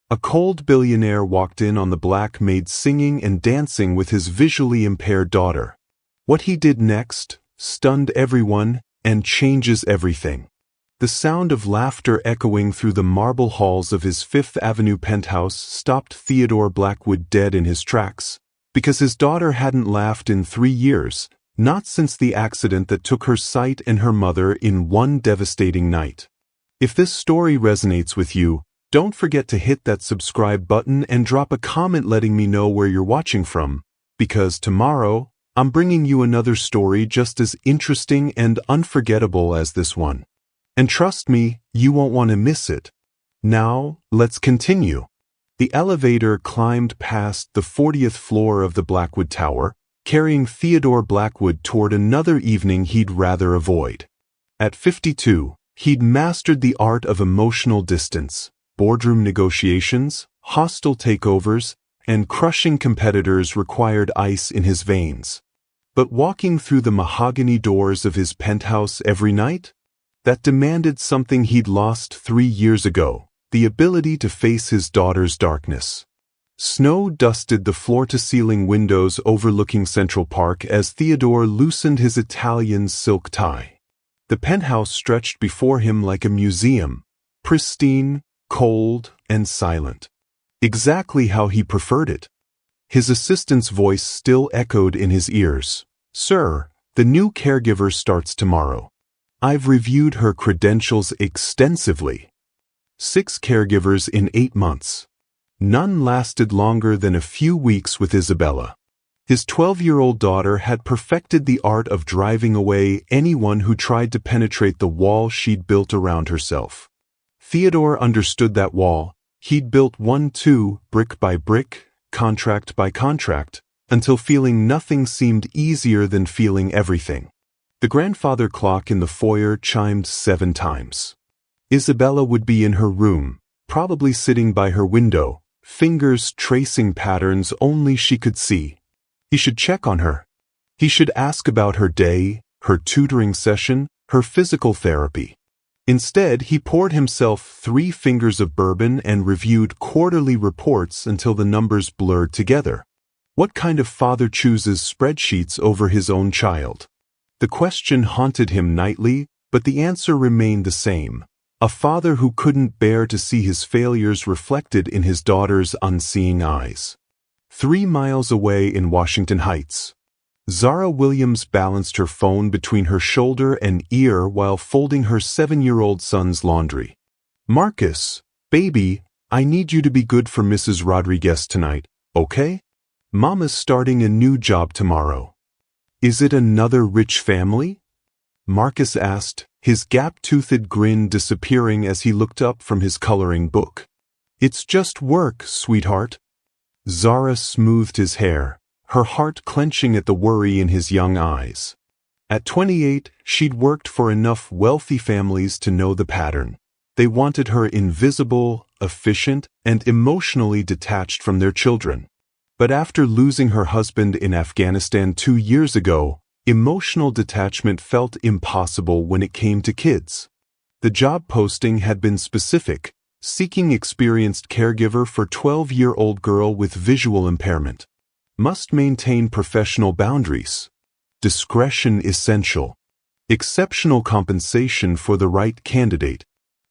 A cold billionaire walked in on the black maid singing and dancing with his visually impaired daughter. What he did next stunned everyone and changes everything. The sound of laughter echoing through the marble halls of his Fifth Avenue penthouse stopped Theodore Blackwood dead in his tracks, because his daughter hadn't laughed in 3 years, not since the accident that took her sight and her mother in one devastating night. If this story resonates with you, don't forget to hit that subscribe button and drop a comment letting me know where you're watching from, because tomorrow, I'm bringing you another story just as interesting and unforgettable as this one. And trust me, you won't want to miss it. Now, let's continue. The elevator climbed past the 40th floor of the Blackwood Tower, carrying Theodore Blackwood toward another evening he'd rather avoid. At 52, he'd mastered the art of emotional distance, boardroom negotiations, hostile takeovers, and crushing competitors required ice in his veins. But walking through the mahogany doors of his penthouse every night? That demanded something he'd lost 3 years ago, the ability to face his daughter's darkness. Snow dusted the floor-to-ceiling windows overlooking Central Park as Theodore loosened his Italian silk tie. The penthouse stretched before him like a museum, pristine, cold, and silent. Exactly how he preferred it. His assistant's voice still echoed in his ears. "Sir, the new caregiver starts tomorrow. I've reviewed her credentials extensively. 6 caregivers in 8 months. None lasted longer than a few weeks with Isabella. His 12-year-old daughter had perfected the art of driving away anyone who tried to penetrate the wall she'd built around herself. Theodore understood that wall. He'd built one too, brick by brick, contract by contract, until feeling nothing seemed easier than feeling everything. The grandfather clock in the foyer chimed 7 times. Isabella would be in her room, probably sitting by her window, fingers tracing patterns only she could see. He should check on her. He should ask about her day, her tutoring session, her physical therapy. Instead, he poured himself 3 fingers of bourbon and reviewed quarterly reports until the numbers blurred together. What kind of father chooses spreadsheets over his own child? The question haunted him nightly, but the answer remained the same. A father who couldn't bear to see his failures reflected in his daughter's unseeing eyes. 3 miles away in Washington Heights, Zara Williams balanced her phone between her shoulder and ear while folding her 7-year-old son's laundry. "Marcus, baby, I need you to be good for Mrs. Rodriguez tonight, okay? Mama's starting a new job tomorrow." "Is it another rich family?" Marcus asked, his gap-toothed grin disappearing as he looked up from his coloring book. "It's just work, sweetheart." Zara smoothed his hair, her heart clenching at the worry in his young eyes. At 28, she'd worked for enough wealthy families to know the pattern. They wanted her invisible, efficient, and emotionally detached from their children. But after losing her husband in Afghanistan 2 years ago, emotional detachment felt impossible when it came to kids. The job posting had been specific, seeking experienced caregiver for 12-year-old girl with visual impairment. Must maintain professional boundaries. Discretion essential. Exceptional compensation for the right candidate.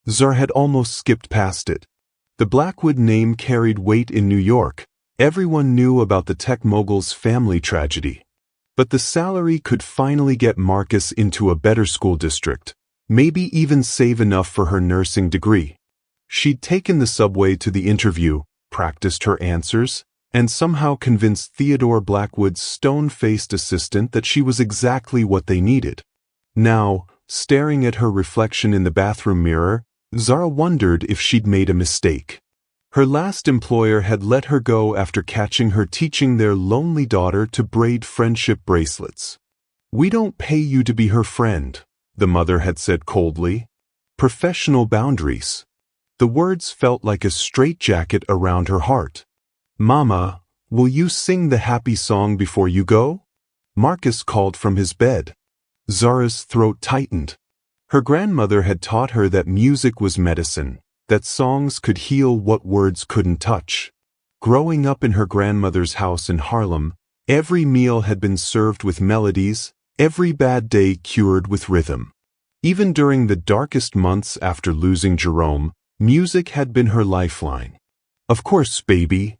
Zara had almost skipped past it. The Blackwood name carried weight in New York. Everyone knew about the tech mogul's family tragedy. But the salary could finally get Marcus into a better school district, maybe even save enough for her nursing degree. She'd taken the subway to the interview, practiced her answers, and somehow convinced Theodore Blackwood's stone-faced assistant that she was exactly what they needed. Now, staring at her reflection in the bathroom mirror, Zara wondered if she'd made a mistake. Her last employer had let her go after catching her teaching their lonely daughter to braid friendship bracelets. "We don't pay you to be her friend," the mother had said coldly. "Professional boundaries." The words felt like a straitjacket around her heart. "Mama, will you sing the happy song before you go?" Marcus called from his bed. Zara's throat tightened. Her grandmother had taught her that music was medicine, that songs could heal what words couldn't touch. Growing up in her grandmother's house in Harlem, every meal had been served with melodies, every bad day cured with rhythm. Even during the darkest months after losing Jerome, music had been her lifeline. "Of course, baby."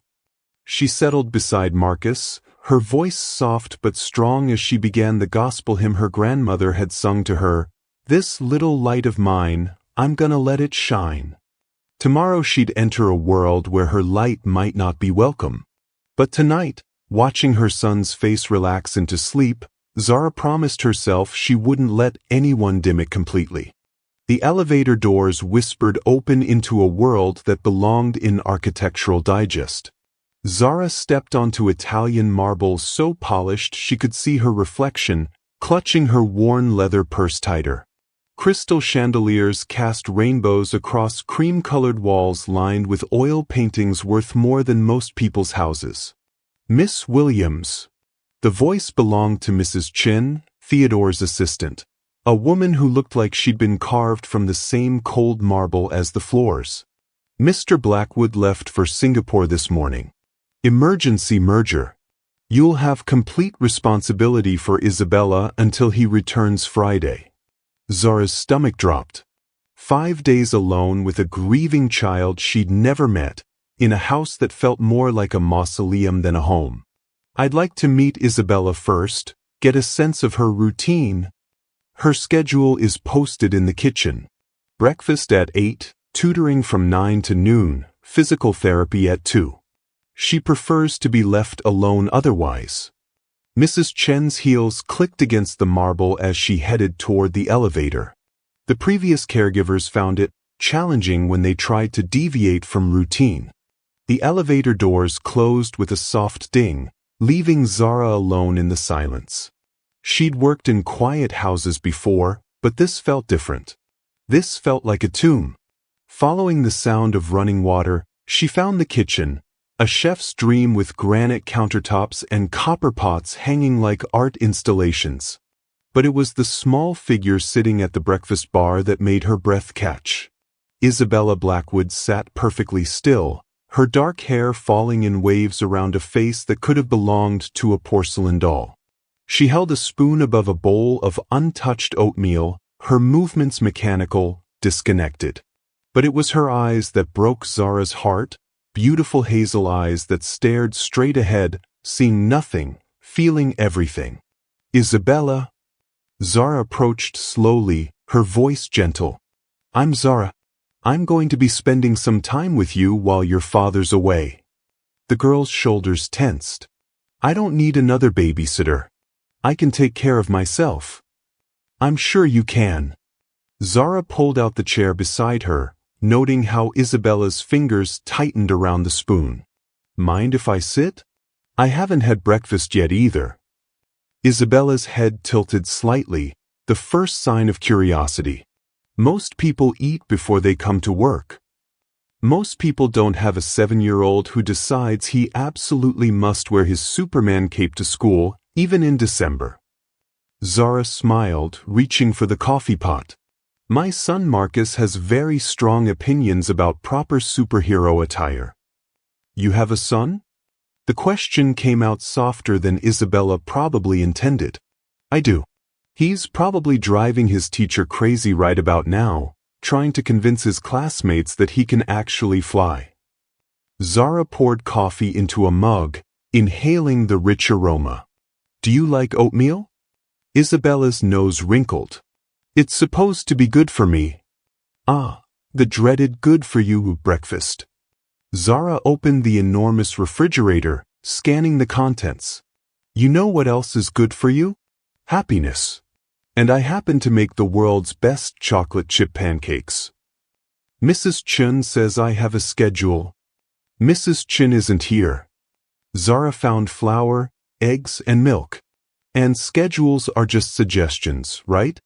She settled beside Marcus, her voice soft but strong as she began the gospel hymn her grandmother had sung to her, "This little light of mine, I'm gonna let it shine." Tomorrow she'd enter a world where her light might not be welcome. But tonight, watching her son's face relax into sleep, Zara promised herself she wouldn't let anyone dim it completely. The elevator doors whispered open into a world that belonged in Architectural Digest. Zara stepped onto Italian marble so polished she could see her reflection, clutching her worn leather purse tighter. Crystal chandeliers cast rainbows across cream-colored walls lined with oil paintings worth more than most people's houses. "Miss Williams." The voice belonged to Mrs. Chin, Theodore's assistant, a woman who looked like she'd been carved from the same cold marble as the floors. "Mr. Blackwood left for Singapore this morning. Emergency merger. You'll have complete responsibility for Isabella until he returns Friday." Zara's stomach dropped. 5 days alone with a grieving child she'd never met, in a house that felt more like a mausoleum than a home. "I'd like to meet Isabella first, get a sense of her routine." Her schedule is posted in the kitchen. Breakfast at 8, tutoring from 9 to noon, physical therapy at 2. She prefers to be left alone otherwise. Mrs. Chen's heels clicked against the marble as she headed toward the elevator. The previous caregivers found it challenging when they tried to deviate from routine. The elevator doors closed with a soft ding, leaving Zara alone in the silence. She'd worked in quiet houses before, but this felt different. This felt like a tomb. Following the sound of running water, she found the kitchen, a chef's dream with granite countertops and copper pots hanging like art installations. But it was the small figure sitting at the breakfast bar that made her breath catch. Isabella Blackwood sat perfectly still, her dark hair falling in waves around a face that could have belonged to a porcelain doll. She held a spoon above a bowl of untouched oatmeal, her movements mechanical, disconnected. But it was her eyes that broke Zara's heart, beautiful hazel eyes that stared straight ahead, seeing nothing, feeling everything. "Isabella." Zara approached slowly, her voice gentle. "I'm Zara. I'm going to be spending some time with you while your father's away." The girl's shoulders tensed. "I don't need another babysitter. I can take care of myself." "I'm sure you can." Zara pulled out the chair beside her, noting how Isabella's fingers tightened around the spoon. "Mind if I sit? I haven't had breakfast yet either." Isabella's head tilted slightly, the first sign of curiosity. Most people eat before they come to work. Most people don't have a 7-year-old who decides he absolutely must wear his Superman cape to school, even in December. Zara smiled, reaching for the coffee pot. "My son Marcus has very strong opinions about proper superhero attire." "You have a son?" The question came out softer than Isabella probably intended. "I do. He's probably driving his teacher crazy right about now, trying to convince his classmates that he can actually fly." Zara poured coffee into a mug, inhaling the rich aroma. "Do you like oatmeal?" Isabella's nose wrinkled. "It's supposed to be good for me." "Ah, the dreaded good-for-you breakfast." Zara opened the enormous refrigerator, scanning the contents. "You know what else is good for you? Happiness. And I happen to make the world's best chocolate chip pancakes." "Mrs. Chun says I have a schedule." "Mrs. Chin isn't here." Zara found flour, eggs, and milk. And schedules are just suggestions, right?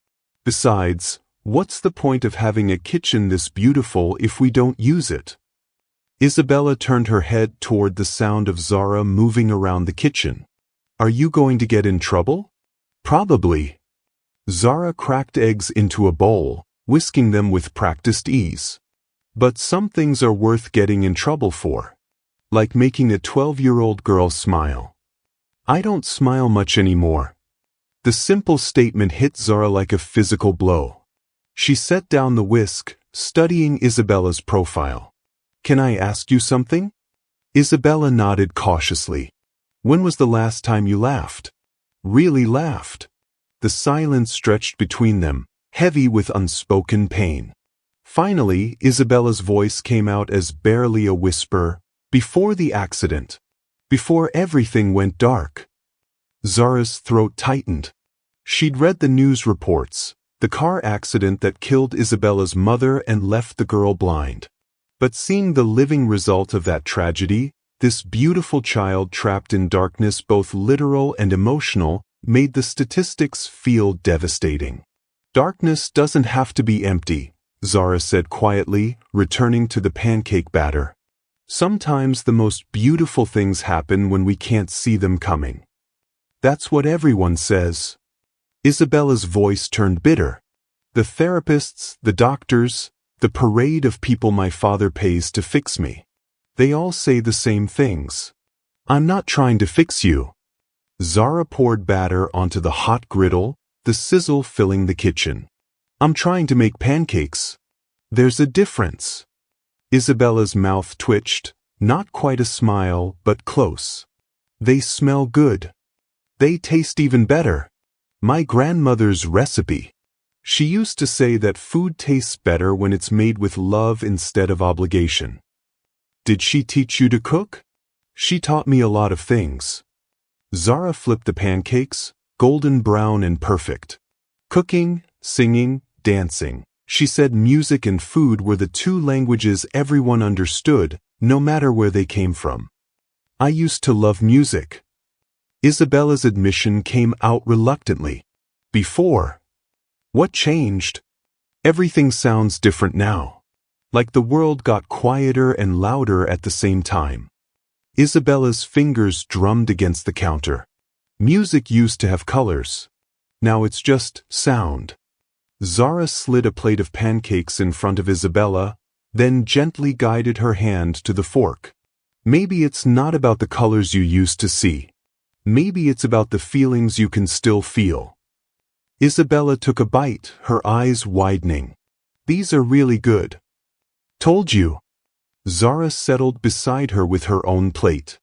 Besides, what's the point of having a kitchen this beautiful if we don't use it? Isabella turned her head toward the sound of Zara moving around the kitchen. "Are you going to get in trouble?" "Probably." Zara cracked eggs into a bowl, whisking them with practiced ease. But some things are worth getting in trouble for. Like making a 12-year-old girl smile. I don't smile much anymore. The simple statement hit Zara like a physical blow. She set down the whisk, studying Isabella's profile. Can I ask you something? Isabella nodded cautiously. When was the last time you laughed? Really laughed? The silence stretched between them, heavy with unspoken pain. Finally, Isabella's voice came out as barely a whisper. Before the accident. Before everything went dark. Zara's throat tightened. She'd read the news reports, the car accident that killed Isabella's mother and left the girl blind. But seeing the living result of that tragedy, this beautiful child trapped in darkness, both literal and emotional, made the statistics feel devastating. Darkness doesn't have to be empty, Zara said quietly, returning to the pancake batter. Sometimes the most beautiful things happen when we can't see them coming. That's what everyone says. Isabella's voice turned bitter. The therapists, the doctors, the parade of people my father pays to fix me. They all say the same things. I'm not trying to fix you. Zara poured batter onto the hot griddle, the sizzle filling the kitchen. I'm trying to make pancakes. There's a difference. Isabella's mouth twitched, not quite a smile, but close. They smell good. They taste even better. My grandmother's recipe. She used to say that food tastes better when it's made with love instead of obligation. Did she teach you to cook? She taught me a lot of things. Zara flipped the pancakes, golden brown and perfect. Cooking, singing, dancing. She said music and food were the two languages everyone understood, no matter where they came from. I used to love music. Isabella's admission came out reluctantly. Before. What changed? Everything sounds different now. Like the world got quieter and louder at the same time. Isabella's fingers drummed against the counter. Music used to have colors. Now it's just sound. Zara slid a plate of pancakes in front of Isabella, then gently guided her hand to the fork. Maybe it's not about the colors you used to see. Maybe it's about the feelings you can still feel. Isabella took a bite, her eyes widening. These are really good. Told you. Zara settled beside her with her own plate.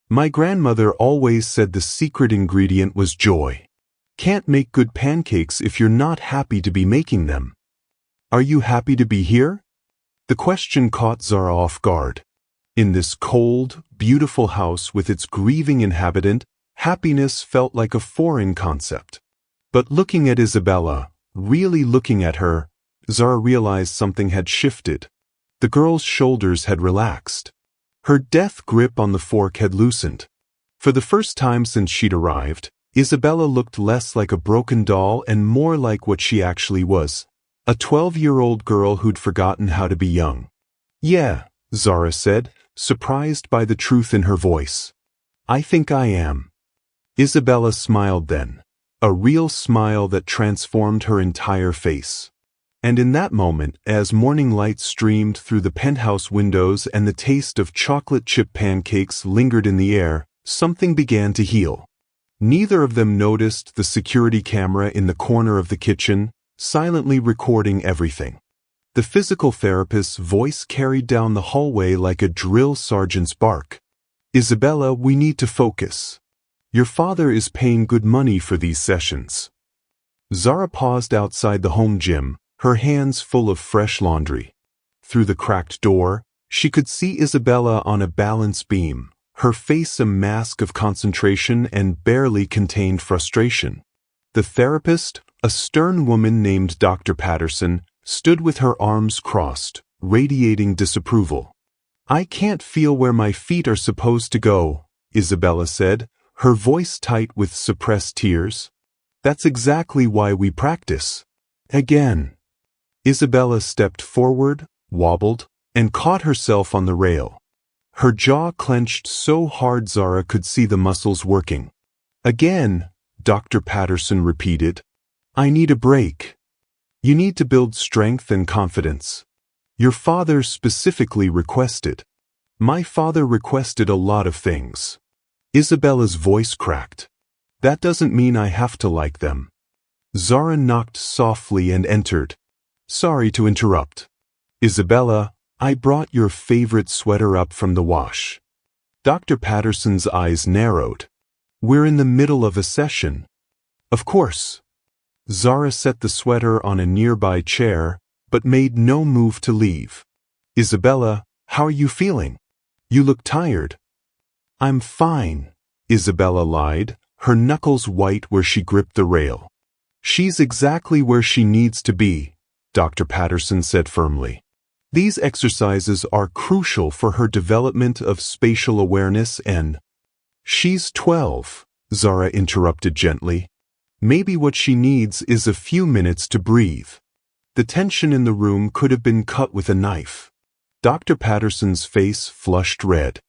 My grandmother always said the secret ingredient was joy. Can't make good pancakes if you're not happy to be making them. Are you happy to be here? The question caught Zara off guard. In this cold, beautiful house with its grieving inhabitant, happiness felt like a foreign concept. But looking at Isabella, really looking at her, Zara realized something had shifted. The girl's shoulders had relaxed. Her death grip on the fork had loosened. For the first time since she'd arrived, Isabella looked less like a broken doll and more like what she actually was. A 12-year-old girl who'd forgotten how to be young. Yeah, Zara said, surprised by the truth in her voice. I think I am. Isabella smiled then. A real smile that transformed her entire face. And in that moment, as morning light streamed through the penthouse windows and the taste of chocolate chip pancakes lingered in the air, something began to heal. Neither of them noticed the security camera in the corner of the kitchen, silently recording everything. The physical therapist's voice carried down the hallway like a drill sergeant's bark. Isabella, we need to focus. Your father is paying good money for these sessions. Zara paused outside the home gym, her hands full of fresh laundry. Through the cracked door, she could see Isabella on a balance beam, her face a mask of concentration and barely contained frustration. The therapist, a stern woman named Dr. Patterson, stood with her arms crossed, radiating disapproval. I can't feel where my feet are supposed to go, Isabella said, her voice tight with suppressed tears. That's exactly why we practice. Again. Isabella stepped forward, wobbled, and caught herself on the rail. Her jaw clenched so hard Zara could see the muscles working. Again, Dr. Patterson repeated. I need a break. You need to build strength and confidence. Your father specifically requested. My father requested a lot of things. Isabella's voice cracked. That doesn't mean I have to like them. Zara knocked softly and entered. Sorry to interrupt. Isabella, I brought your favorite sweater up from the wash. Dr. Patterson's eyes narrowed. We're in the middle of a session. Of course. Zara set the sweater on a nearby chair, but made no move to leave. Isabella, how are you feeling? You look tired. I'm fine, Isabella lied, her knuckles white where she gripped the rail. She's exactly where she needs to be, Dr. Patterson said firmly. These exercises are crucial for her development of spatial awareness and… She's 12, Zara interrupted gently. Maybe what she needs is a few minutes to breathe. The tension in the room could have been cut with a knife. Dr. Patterson's face flushed red.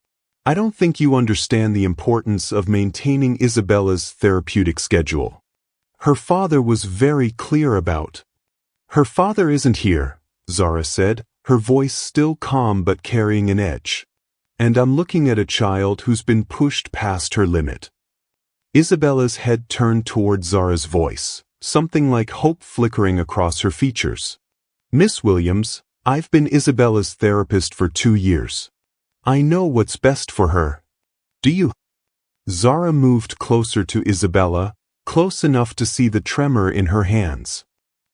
I don't think you understand the importance of maintaining Isabella's therapeutic schedule. Her father was very clear about… Her father isn't here, Zara said, her voice still calm but carrying an edge. And I'm looking at a child who's been pushed past her limit. Isabella's head turned toward Zara's voice, something like hope flickering across her features. Miss Williams, I've been Isabella's therapist for 2 years. I know what's best for her. Do you? Zara moved closer to Isabella, close enough to see the tremor in her hands.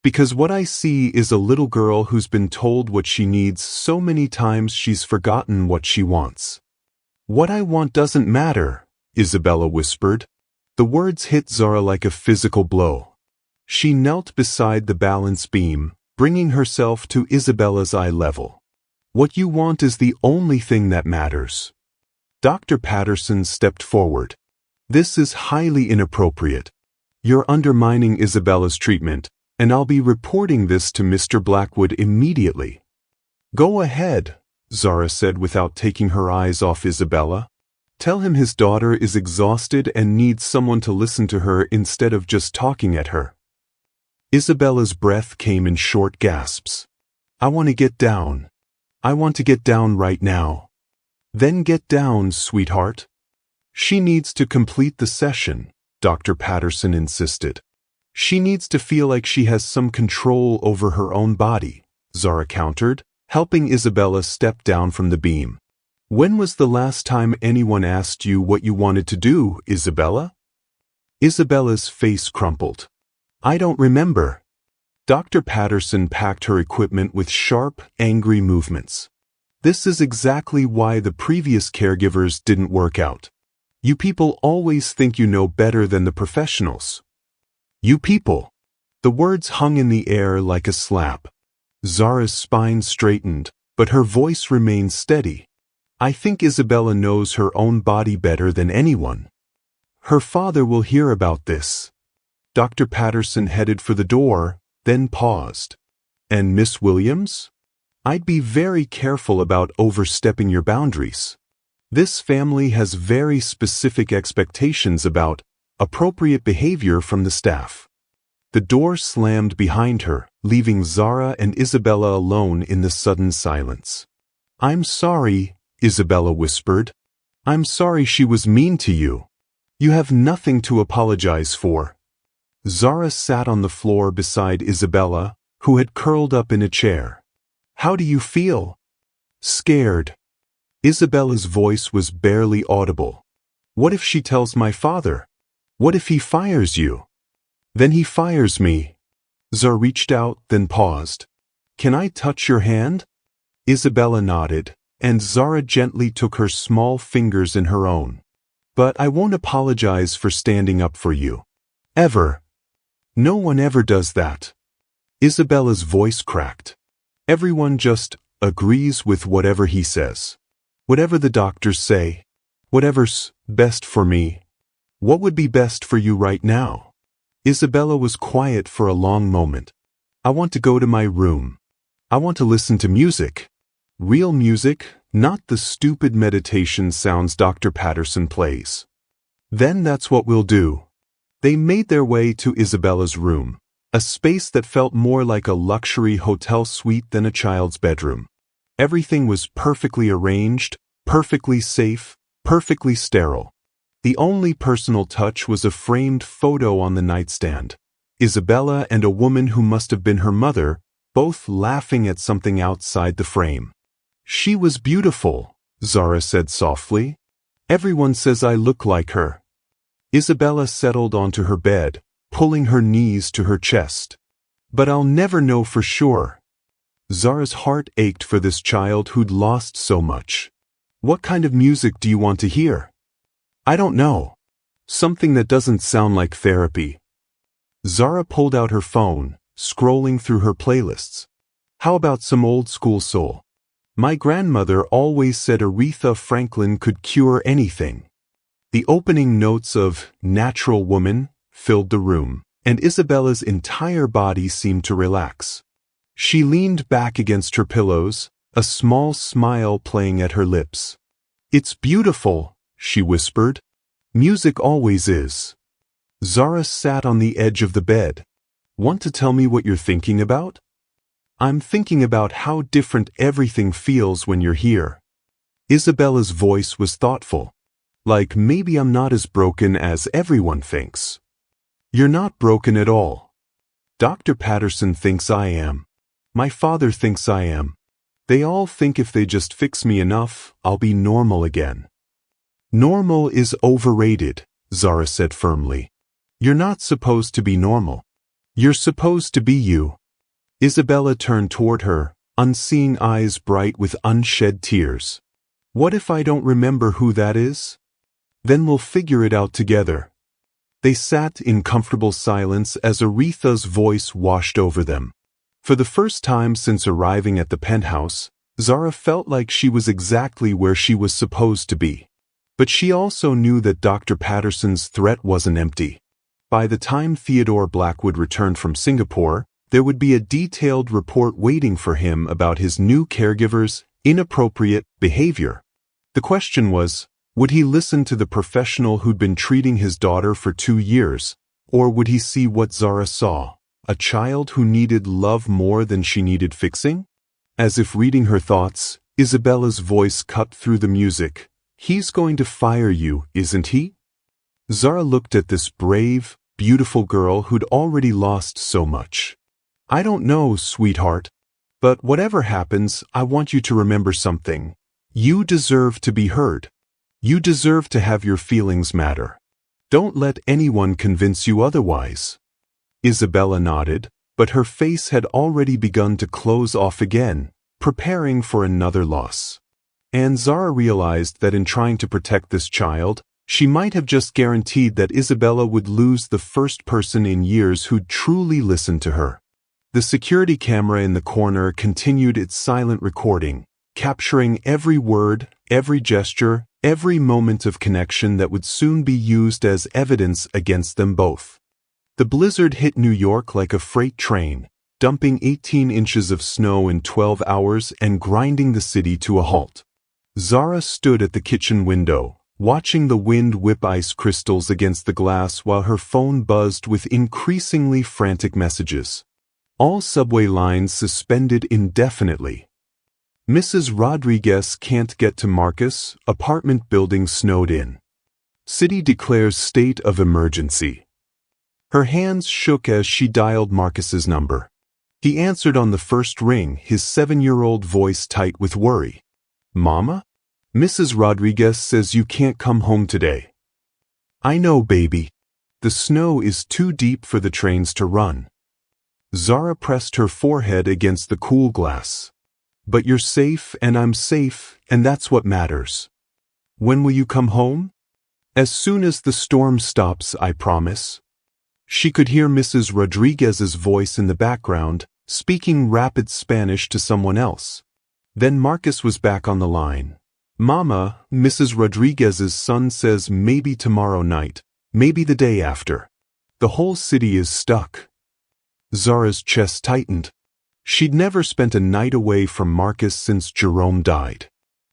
Because what I see is a little girl who's been told what she needs so many times she's forgotten what she wants. What I want doesn't matter, Isabella whispered. The words hit Zara like a physical blow. She knelt beside the balance beam, bringing herself to Isabella's eye level. What you want is the only thing that matters. Dr. Patterson stepped forward. This is highly inappropriate. You're undermining Isabella's treatment, and I'll be reporting this to Mr. Blackwood immediately. Go ahead, Zara said without taking her eyes off Isabella. Tell him his daughter is exhausted and needs someone to listen to her instead of just talking at her. Isabella's breath came in short gasps. I want to get down. I want to get down right now. Then get down, sweetheart. She needs to complete the session, Dr. Patterson insisted. She needs to feel like she has some control over her own body, Zara countered, helping Isabella step down from the beam. When was the last time anyone asked you what you wanted to do, Isabella? Isabella's face crumpled. I don't remember. Dr. Patterson packed her equipment with sharp, angry movements. This is exactly why the previous caregivers didn't work out. You people always think you know better than the professionals. You people. The words hung in the air like a slap. Zara's spine straightened, but her voice remained steady. I think Isabella knows her own body better than anyone. Her father will hear about this. Dr. Patterson headed for the door, then paused. And Miss Williams? I'd be very careful about overstepping your boundaries. This family has very specific expectations about appropriate behavior from the staff. The door slammed behind her, leaving Zara and Isabella alone in the sudden silence. I'm sorry, Isabella whispered. I'm sorry she was mean to you. You have nothing to apologize for. Zara sat on the floor beside Isabella, who had curled up in a chair. How do you feel? Scared. Isabella's voice was barely audible. What if she tells my father? What if he fires you? Then he fires me. Zara reached out, then paused. Can I touch your hand? Isabella nodded, and Zara gently took her small fingers in her own. But I won't apologize for standing up for you. Ever. No one ever does that. Isabella's voice cracked. Everyone just agrees with whatever he says. Whatever the doctors say. Whatever's best for me. What would be best for you right now? Isabella was quiet for a long moment. I want to go to my room. I want to listen to music. Real music, not the stupid meditation sounds Dr. Patterson plays. Then that's what we'll do. They made their way to Isabella's room. A space that felt more like a luxury hotel suite than a child's bedroom. Everything was perfectly arranged, perfectly safe, perfectly sterile. The only personal touch was a framed photo on the nightstand. Isabella and a woman who must have been her mother, both laughing at something outside the frame. "She was beautiful," Zara said softly. "Everyone says I look like her." Isabella settled onto her bed, pulling her knees to her chest. "But I'll never know for sure." Zara's heart ached for this child who'd lost so much. "What kind of music do you want to hear?" "I don't know. Something that doesn't sound like therapy." Zara pulled out her phone, scrolling through her playlists. "How about some old school soul? My grandmother always said Aretha Franklin could cure anything." The opening notes of "Natural Woman" filled the room, and Isabella's entire body seemed to relax. She leaned back against her pillows, a small smile playing at her lips. "It's beautiful," she whispered. "Music always is." Zara sat on the edge of the bed. "Want to tell me what you're thinking about?" "I'm thinking about how different everything feels when you're here." Isabella's voice was thoughtful. "Like maybe I'm not as broken as everyone thinks." "You're not broken at all. Dr. Patterson thinks I am. My father thinks I am. They all think if they just fix me enough, I'll be normal again." "Normal is overrated," Zara said firmly. "You're not supposed to be normal. You're supposed to be you." Isabella turned toward her, unseeing eyes bright with unshed tears. "What if I don't remember who that is? Then we'll figure it out together." They sat in comfortable silence as Aretha's voice washed over them. For the first time since arriving at the penthouse, Zara felt like she was exactly where she was supposed to be. But she also knew that Dr. Patterson's threat wasn't empty. By the time Theodore Blackwood returned from Singapore, there would be a detailed report waiting for him about his new caregiver's inappropriate behavior. The question was, would he listen to the professional who'd been treating his daughter for 2 years, or would he see what Zara saw, a child who needed love more than she needed fixing? As if reading her thoughts, Isabella's voice cut through the music. "He's going to fire you, isn't he?" Zara looked at this brave, beautiful girl who'd already lost so much. "I don't know, sweetheart. But whatever happens, I want you to remember something. You deserve to be heard. You deserve to have your feelings matter. Don't let anyone convince you otherwise." Isabella nodded, but her face had already begun to close off again, preparing for another loss. And Zara realized that in trying to protect this child, she might have just guaranteed that Isabella would lose the first person in years who'd truly listened to her. The security camera in the corner continued its silent recording, capturing every word, every gesture, every moment of connection that would soon be used as evidence against them both. The blizzard hit New York like a freight train, dumping 18 inches of snow in 12 hours and grinding the city to a halt. Zara stood at the kitchen window, watching the wind whip ice crystals against the glass while her phone buzzed with increasingly frantic messages. All subway lines suspended indefinitely. "Mrs. Rodriguez can't get to Marcus, apartment building snowed in. City declares state of emergency." Her hands shook as she dialed Marcus's number. He answered on the first ring, his 7-year-old voice tight with worry. "Mama? Mrs. Rodriguez says you can't come home today." "I know, baby. The snow is too deep for the trains to run." Zara pressed her forehead against the cool glass. "But you're safe and I'm safe, and that's what matters." "When will you come home?" "As soon as the storm stops, I promise." She could hear Mrs. Rodriguez's voice in the background, speaking rapid Spanish to someone else. Then Marcus was back on the line. "Mama, Mrs. Rodriguez's son says maybe tomorrow night, maybe the day after. The whole city is stuck." Zara's chest tightened. She'd never spent a night away from Marcus since Jerome died.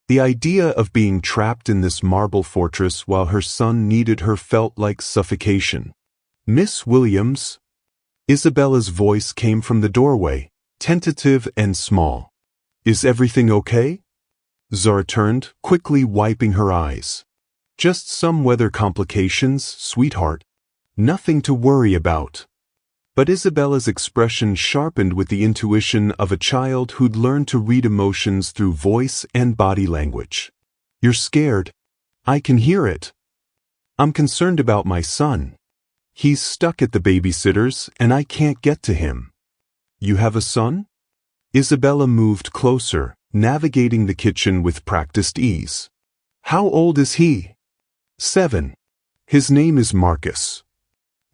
The idea of being trapped in this marble fortress while her son needed her felt like suffocation. "Miss Williams?" Isabella's voice came from the doorway, tentative and small. Is everything okay? Zara turned, quickly wiping her eyes. Just some weather complications, sweetheart. Nothing to worry about. But Isabella's expression sharpened with the intuition of a child who'd learned to read emotions through voice and body language. You're scared. I can hear it. I'm concerned about my son. He's stuck at the babysitter's and I can't get to him. You have a son? Isabella moved closer, navigating the kitchen with practiced ease. How old is he? 7. His name is Marcus.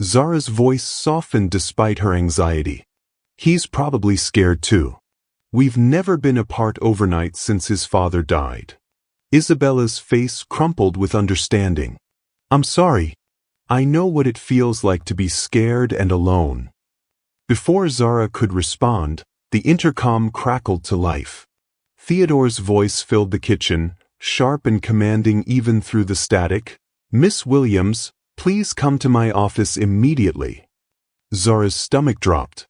Zara's voice softened despite her anxiety. He's probably scared too. We've never been apart overnight since his father died. Isabella's face crumpled with understanding. I'm sorry. I know what it feels like to be scared and alone. Before Zara could respond, the intercom crackled to life. Theodore's voice filled the kitchen, sharp and commanding even through the static. Miss Williams, please come to my office immediately. Zara's stomach dropped.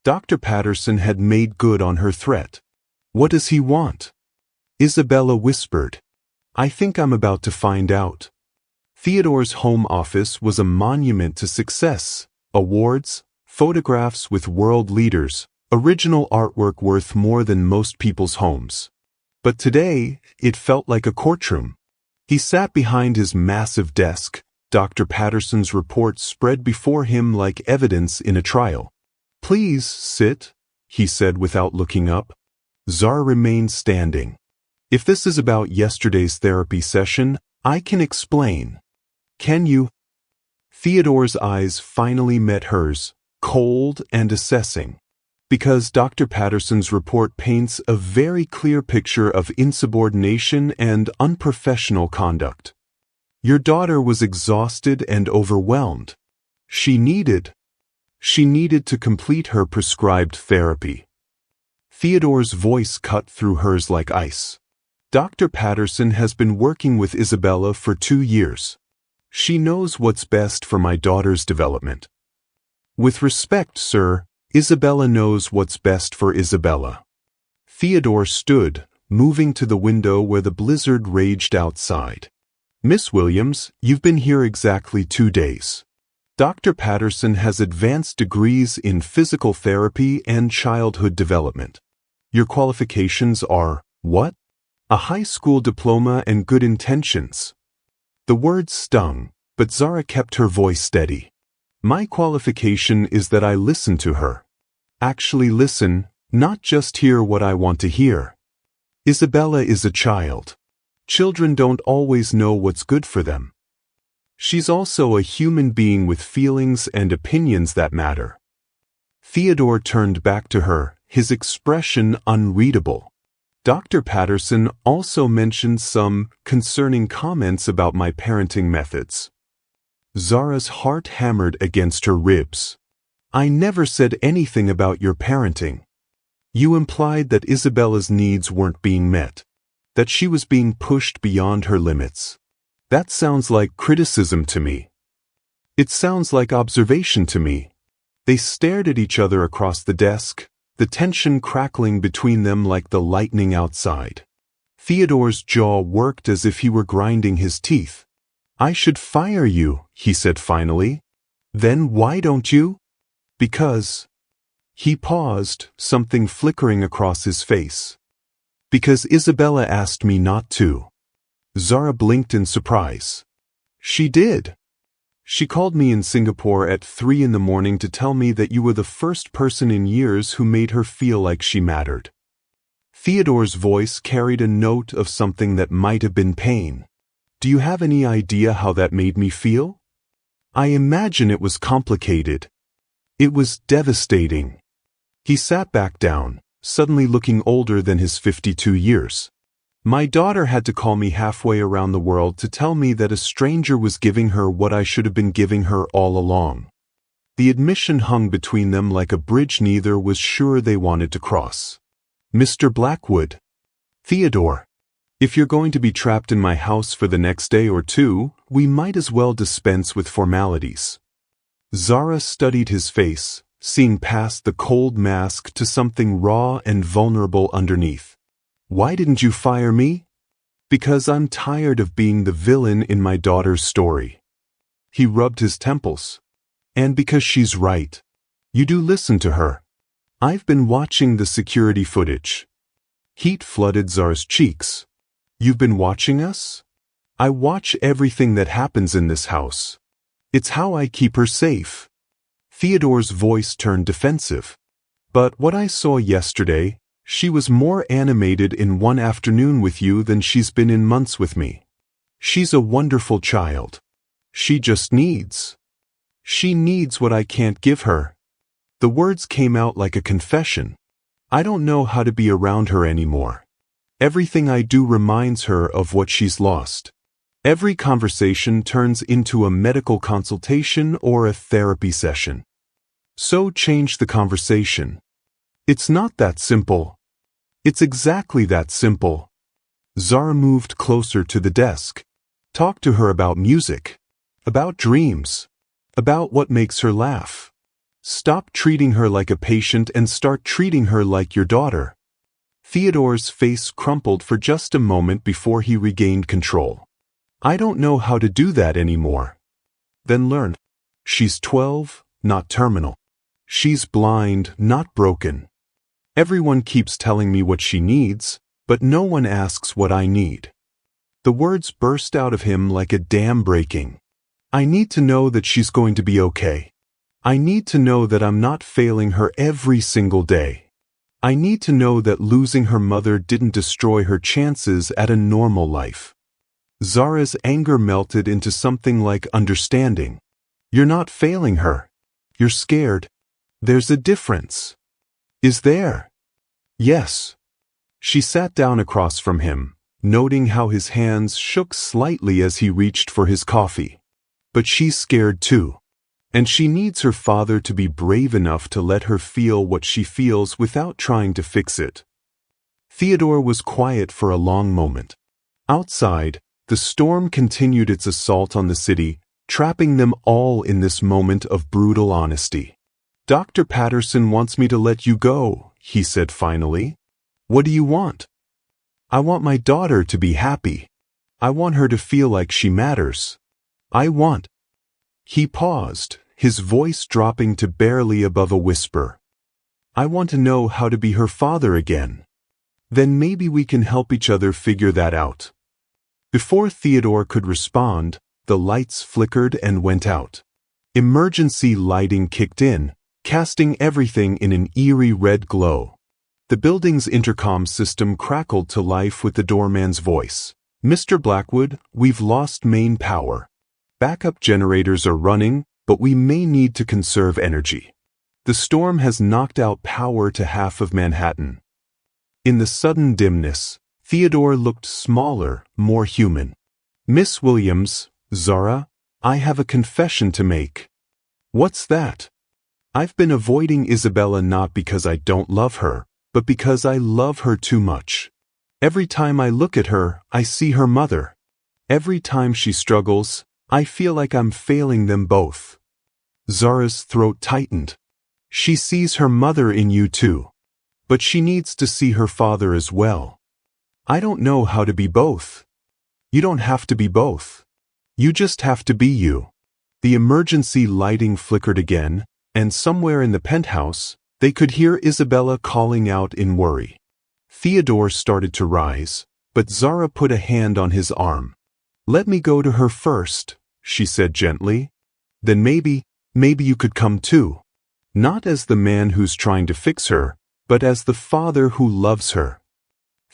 Dr. Patterson had made good on her threat. What does he want? Isabella whispered. I think I'm about to find out. Theodore's home office was a monument to success, awards, photographs with world leaders, original artwork worth more than most people's homes. But today, it felt like a courtroom. He sat behind his massive desk, Dr. Patterson's report spread before him like evidence in a trial. Please sit, he said without looking up. Zara remained standing. If this is about yesterday's therapy session, I can explain. Can you? Theodore's eyes finally met hers, cold and assessing. Because Dr. Patterson's report paints a very clear picture of insubordination and unprofessional conduct. Your daughter was exhausted and overwhelmed. She needed to complete her prescribed therapy. Theodore's voice cut through hers like ice. Dr. Patterson has been working with Isabella for 2 years. She knows what's best for my daughter's development. With respect, sir, Isabella knows what's best for Isabella. Theodore stood, moving to the window where the blizzard raged outside. Miss Williams, you've been here exactly 2 days. Dr. Patterson has advanced degrees in physical therapy and childhood development. Your qualifications are, what? A high school diploma and good intentions. The words stung, but Zara kept her voice steady. My qualification is that I listen to her. Actually listen, not just hear what I want to hear. Isabella is a child. Children don't always know what's good for them. She's also a human being with feelings and opinions that matter. Theodore turned back to her, his expression unreadable. Dr. Patterson also mentioned some concerning comments about my parenting methods. Zara's heart hammered against her ribs. I never said anything about your parenting. You implied that Isabella's needs weren't being met, that she was being pushed beyond her limits. That sounds like criticism to me. It sounds like observation to me. They stared at each other across the desk, the tension crackling between them like the lightning outside. Theodore's jaw worked as if he were grinding his teeth. I should fire you, he said finally. Then why don't you? Because. He paused, something flickering across his face. Because Isabella asked me not to. Zara blinked in surprise. She did. She called me in Singapore at 3 a.m. to tell me that you were the first person in years who made her feel like she mattered. Theodore's voice carried a note of something that might have been pain. Do you have any idea how that made me feel? I imagine it was complicated. It was devastating. He sat back down, suddenly looking older than his 52 years. My daughter had to call me halfway around the world to tell me that a stranger was giving her what I should have been giving her all along. The admission hung between them like a bridge neither was sure they wanted to cross. Mr. Blackwood. Theodore. If you're going to be trapped in my house for the next day or two, we might as well dispense with formalities. Zara studied his face, seeing past the cold mask to something raw and vulnerable underneath. Why didn't you fire me? Because I'm tired of being the villain in my daughter's story. He rubbed his temples. And because she's right. You do listen to her. I've been watching the security footage. Heat flooded Zara's cheeks. You've been watching us? I watch everything that happens in this house. It's how I keep her safe. Theodore's voice turned defensive. But what I saw yesterday, she was more animated in one afternoon with you than she's been in months with me. She's a wonderful child. She just needs. She needs what I can't give her. The words came out like a confession. I don't know how to be around her anymore. Everything I do reminds her of what she's lost. Every conversation turns into a medical consultation or a therapy session. So change the conversation. It's not that simple. It's exactly that simple. Zara moved closer to the desk. Talk to her about music, about dreams, about what makes her laugh. Stop treating her like a patient and start treating her like your daughter. Theodore's face crumpled for just a moment before he regained control. I don't know how to do that anymore. Then learn. She's 12, not terminal. She's blind, not broken. Everyone keeps telling me what she needs, but no one asks what I need. The words burst out of him like a dam breaking. I need to know that she's going to be okay. I need to know that I'm not failing her every single day. I need to know that losing her mother didn't destroy her chances at a normal life. Zara's anger melted into something like understanding. You're not failing her. You're scared. There's a difference. Is there? Yes. She sat down across from him, noting how his hands shook slightly as he reached for his coffee. But she's scared too. And she needs her father to be brave enough to let her feel what she feels without trying to fix it. Theodore was quiet for a long moment. Outside, the storm continued its assault on the city, trapping them all in this moment of brutal honesty. Dr. Patterson wants me to let you go, he said finally. What do you want? I want my daughter to be happy. I want her to feel like she matters. I want. He paused, his voice dropping to barely above a whisper. I want to know how to be her father again. Then maybe we can help each other figure that out. Before Theodore could respond, the lights flickered and went out. Emergency lighting kicked in, casting everything in an eerie red glow. The building's intercom system crackled to life with the doorman's voice. Mr. Blackwood, we've lost main power. Backup generators are running, but we may need to conserve energy. The storm has knocked out power to half of Manhattan. In the sudden dimness, Theodore looked smaller, more human. Miss Williams, Zara, I have a confession to make. What's that? I've been avoiding Isabella not because I don't love her, but because I love her too much. Every time I look at her, I see her mother. Every time she struggles, I feel like I'm failing them both. Zara's throat tightened. She sees her mother in you too. But she needs to see her father as well. I don't know how to be both. You don't have to be both. You just have to be you. The emergency lighting flickered again, and somewhere in the penthouse, they could hear Isabella calling out in worry. Theodore started to rise, but Zara put a hand on his arm. Let me go to her first, she said gently. Then maybe you could come too. Not as the man who's trying to fix her, but as the father who loves her.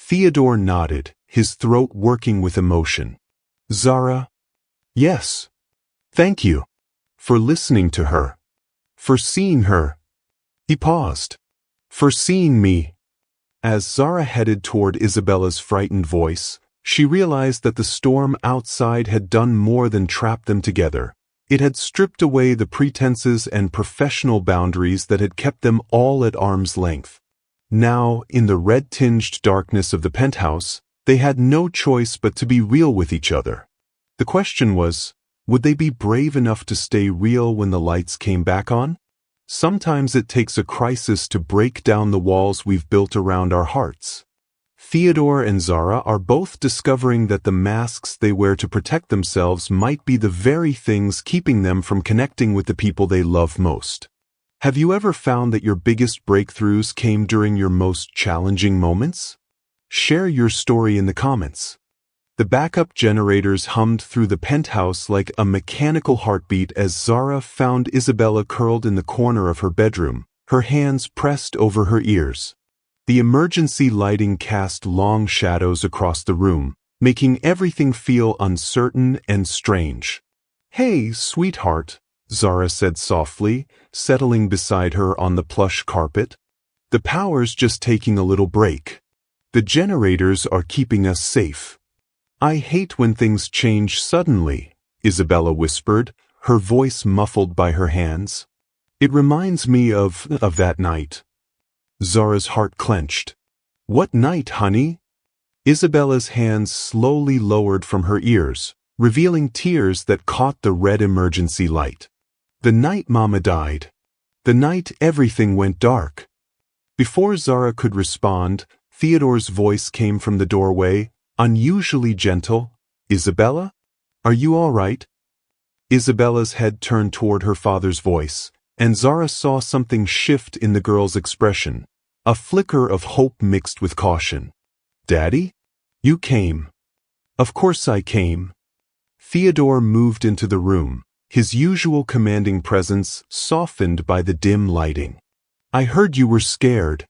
Theodore nodded, his throat working with emotion. Zara? Yes. Thank you. For listening to her. For seeing her. He paused. For seeing me. As Zara headed toward Isabella's frightened voice, she realized that the storm outside had done more than trap them together. It had stripped away the pretenses and professional boundaries that had kept them all at arm's length. Now, in the red-tinged darkness of the penthouse, they had no choice but to be real with each other. The question was, would they be brave enough to stay real when the lights came back on? Sometimes it takes a crisis to break down the walls we've built around our hearts. Theodore and Zara are both discovering that the masks they wear to protect themselves might be the very things keeping them from connecting with the people they love most. Have you ever found that your biggest breakthroughs came during your most challenging moments? Share your story in the comments. The backup generators hummed through the penthouse like a mechanical heartbeat as Zara found Isabella curled in the corner of her bedroom, her hands pressed over her ears. The emergency lighting cast long shadows across the room, making everything feel uncertain and strange. "Hey, sweetheart," Zara said softly, settling beside her on the plush carpet. "The power's just taking a little break. The generators are keeping us safe." "I hate when things change suddenly," Isabella whispered, her voice muffled by her hands. "It reminds me of that night." Zara's heart clenched. "What night, honey?" Isabella's hands slowly lowered from her ears, revealing tears that caught the red emergency light. "The night Mama died. The night everything went dark." Before Zara could respond, Theodore's voice came from the doorway, unusually gentle. "Isabella? Are you all right?" Isabella's head turned toward her father's voice, and Zara saw something shift in the girl's expression, a flicker of hope mixed with caution. "Daddy? You came." "Of course I came." Theodore moved into the room, his usual commanding presence softened by the dim lighting. "I heard you were scared."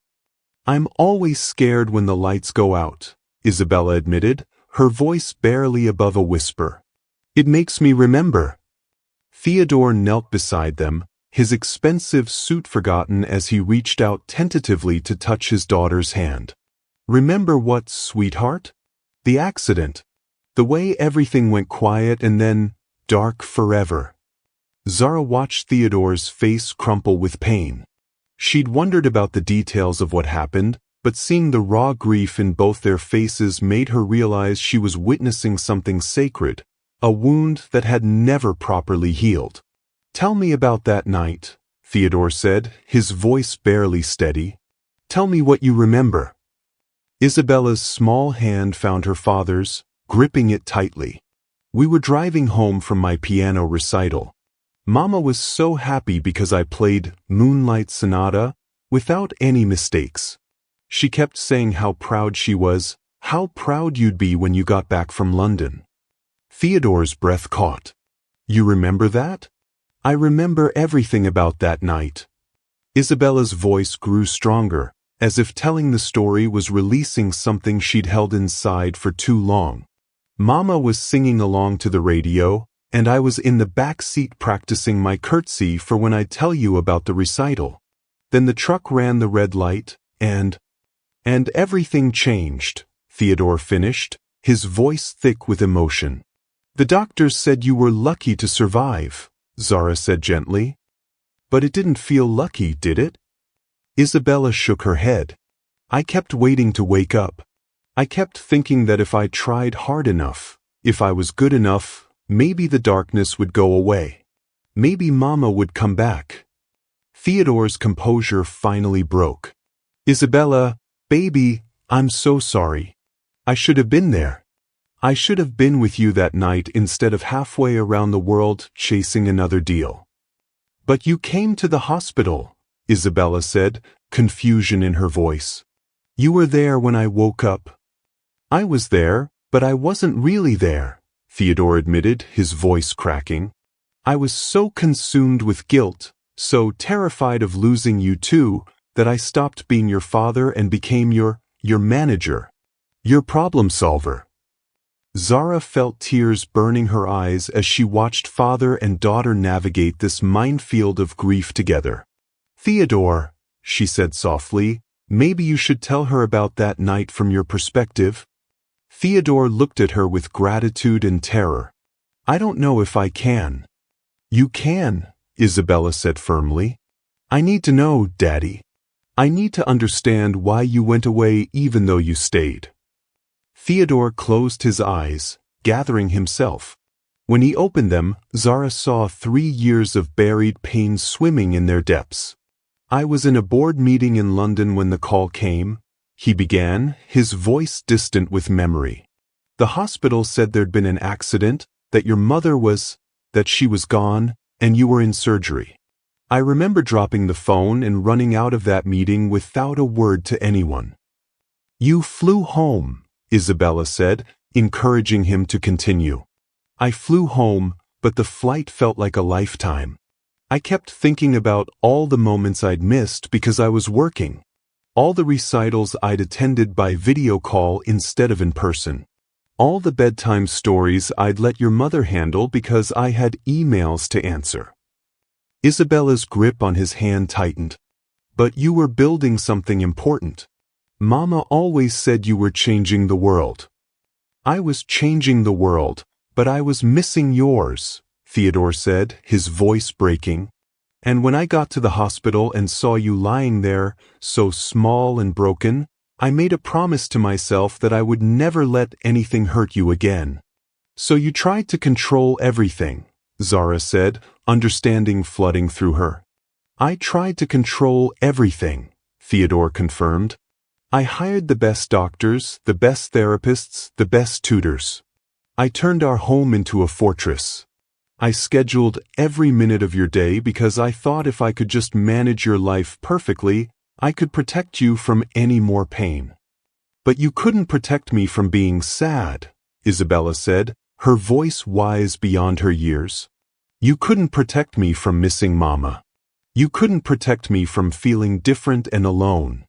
"I'm always scared when the lights go out," Isabella admitted, her voice barely above a whisper. "It makes me remember." Theodore knelt beside them, his expensive suit forgotten as he reached out tentatively to touch his daughter's hand. "Remember what, sweetheart? The accident. The way everything went quiet and then dark forever." Zara watched Theodore's face crumple with pain. She'd wondered about the details of what happened, but seeing the raw grief in both their faces made her realize she was witnessing something sacred, a wound that had never properly healed. "Tell me about that night," Theodore said, his voice barely steady. "Tell me what you remember." Isabella's small hand found her father's, gripping it tightly. "We were driving home from my piano recital. Mama was so happy because I played Moonlight Sonata without any mistakes. She kept saying how proud she was, how proud you'd be when you got back from London." Theodore's breath caught. "You remember that?" "I remember everything about that night." Isabella's voice grew stronger, as if telling the story was releasing something she'd held inside for too long. "Mama was singing along to the radio, and I was in the back seat practicing my curtsy for when I tell you about the recital. Then the truck ran the red light, and everything changed," Theodore finished, his voice thick with emotion. "The doctors said you were lucky to survive," Zara said gently. "But it didn't feel lucky, did it?" Isabella shook her head. "I kept waiting to wake up. I kept thinking that if I tried hard enough, if I was good enough, maybe the darkness would go away. Maybe Mama would come back." Theodore's composure finally broke. "Isabella, baby, I'm so sorry. I should have been there. I should have been with you that night instead of halfway around the world chasing another deal." "But you came to the hospital," Isabella said, confusion in her voice. "You were there when I woke up." "I was there, but I wasn't really there," Theodore admitted, his voice cracking. "I was so consumed with guilt, so terrified of losing you too, that I stopped being your father and became your manager, your problem solver." Zara felt tears burning her eyes as she watched father and daughter navigate this minefield of grief together. "Theodore," she said softly, "maybe you should tell her about that night from your perspective." Theodore looked at her with gratitude and terror. "I don't know if I can." "You can," Isabella said firmly. "I need to know, Daddy. I need to understand why you went away even though you stayed." Theodore closed his eyes, gathering himself. When he opened them, Zara saw 3 years of buried pain swimming in their depths. "I was in a board meeting in London when the call came," he began, his voice distant with memory. "The hospital said there'd been an accident, that she was gone, and you were in surgery. I remember dropping the phone and running out of that meeting without a word to anyone." "You flew home," Isabella said, encouraging him to continue. "I flew home, but the flight felt like a lifetime. I kept thinking about all the moments I'd missed because I was working. All the recitals I'd attended by video call instead of in person. All the bedtime stories I'd let your mother handle because I had emails to answer." Isabella's grip on his hand tightened. "But you were building something important. Mama always said you were changing the world." "I was changing the world, but I was missing yours," Theodore said, his voice breaking. "And when I got to the hospital and saw you lying there, so small and broken, I made a promise to myself that I would never let anything hurt you again." "So you tried to control everything," Zara said, understanding flooding through her. "I tried to control everything," Theodore confirmed. "I hired the best doctors, the best therapists, the best tutors. I turned our home into a fortress. I scheduled every minute of your day because I thought if I could just manage your life perfectly, I could protect you from any more pain." "But you couldn't protect me from being sad," Isabella said, her voice wise beyond her years. "You couldn't protect me from missing Mama. You couldn't protect me from feeling different and alone."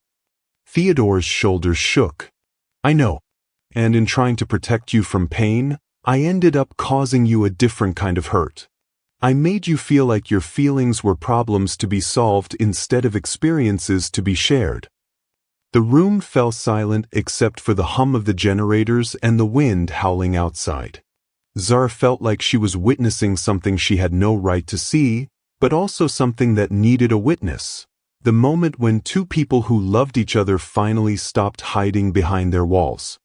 Theodore's shoulders shook. "I know. And in trying to protect you from pain, I ended up causing you a different kind of hurt. I made you feel like your feelings were problems to be solved instead of experiences to be shared." The room fell silent except for the hum of the generators and the wind howling outside. Zara felt like she was witnessing something she had no right to see, but also something that needed a witness. The moment when two people who loved each other finally stopped hiding behind their walls.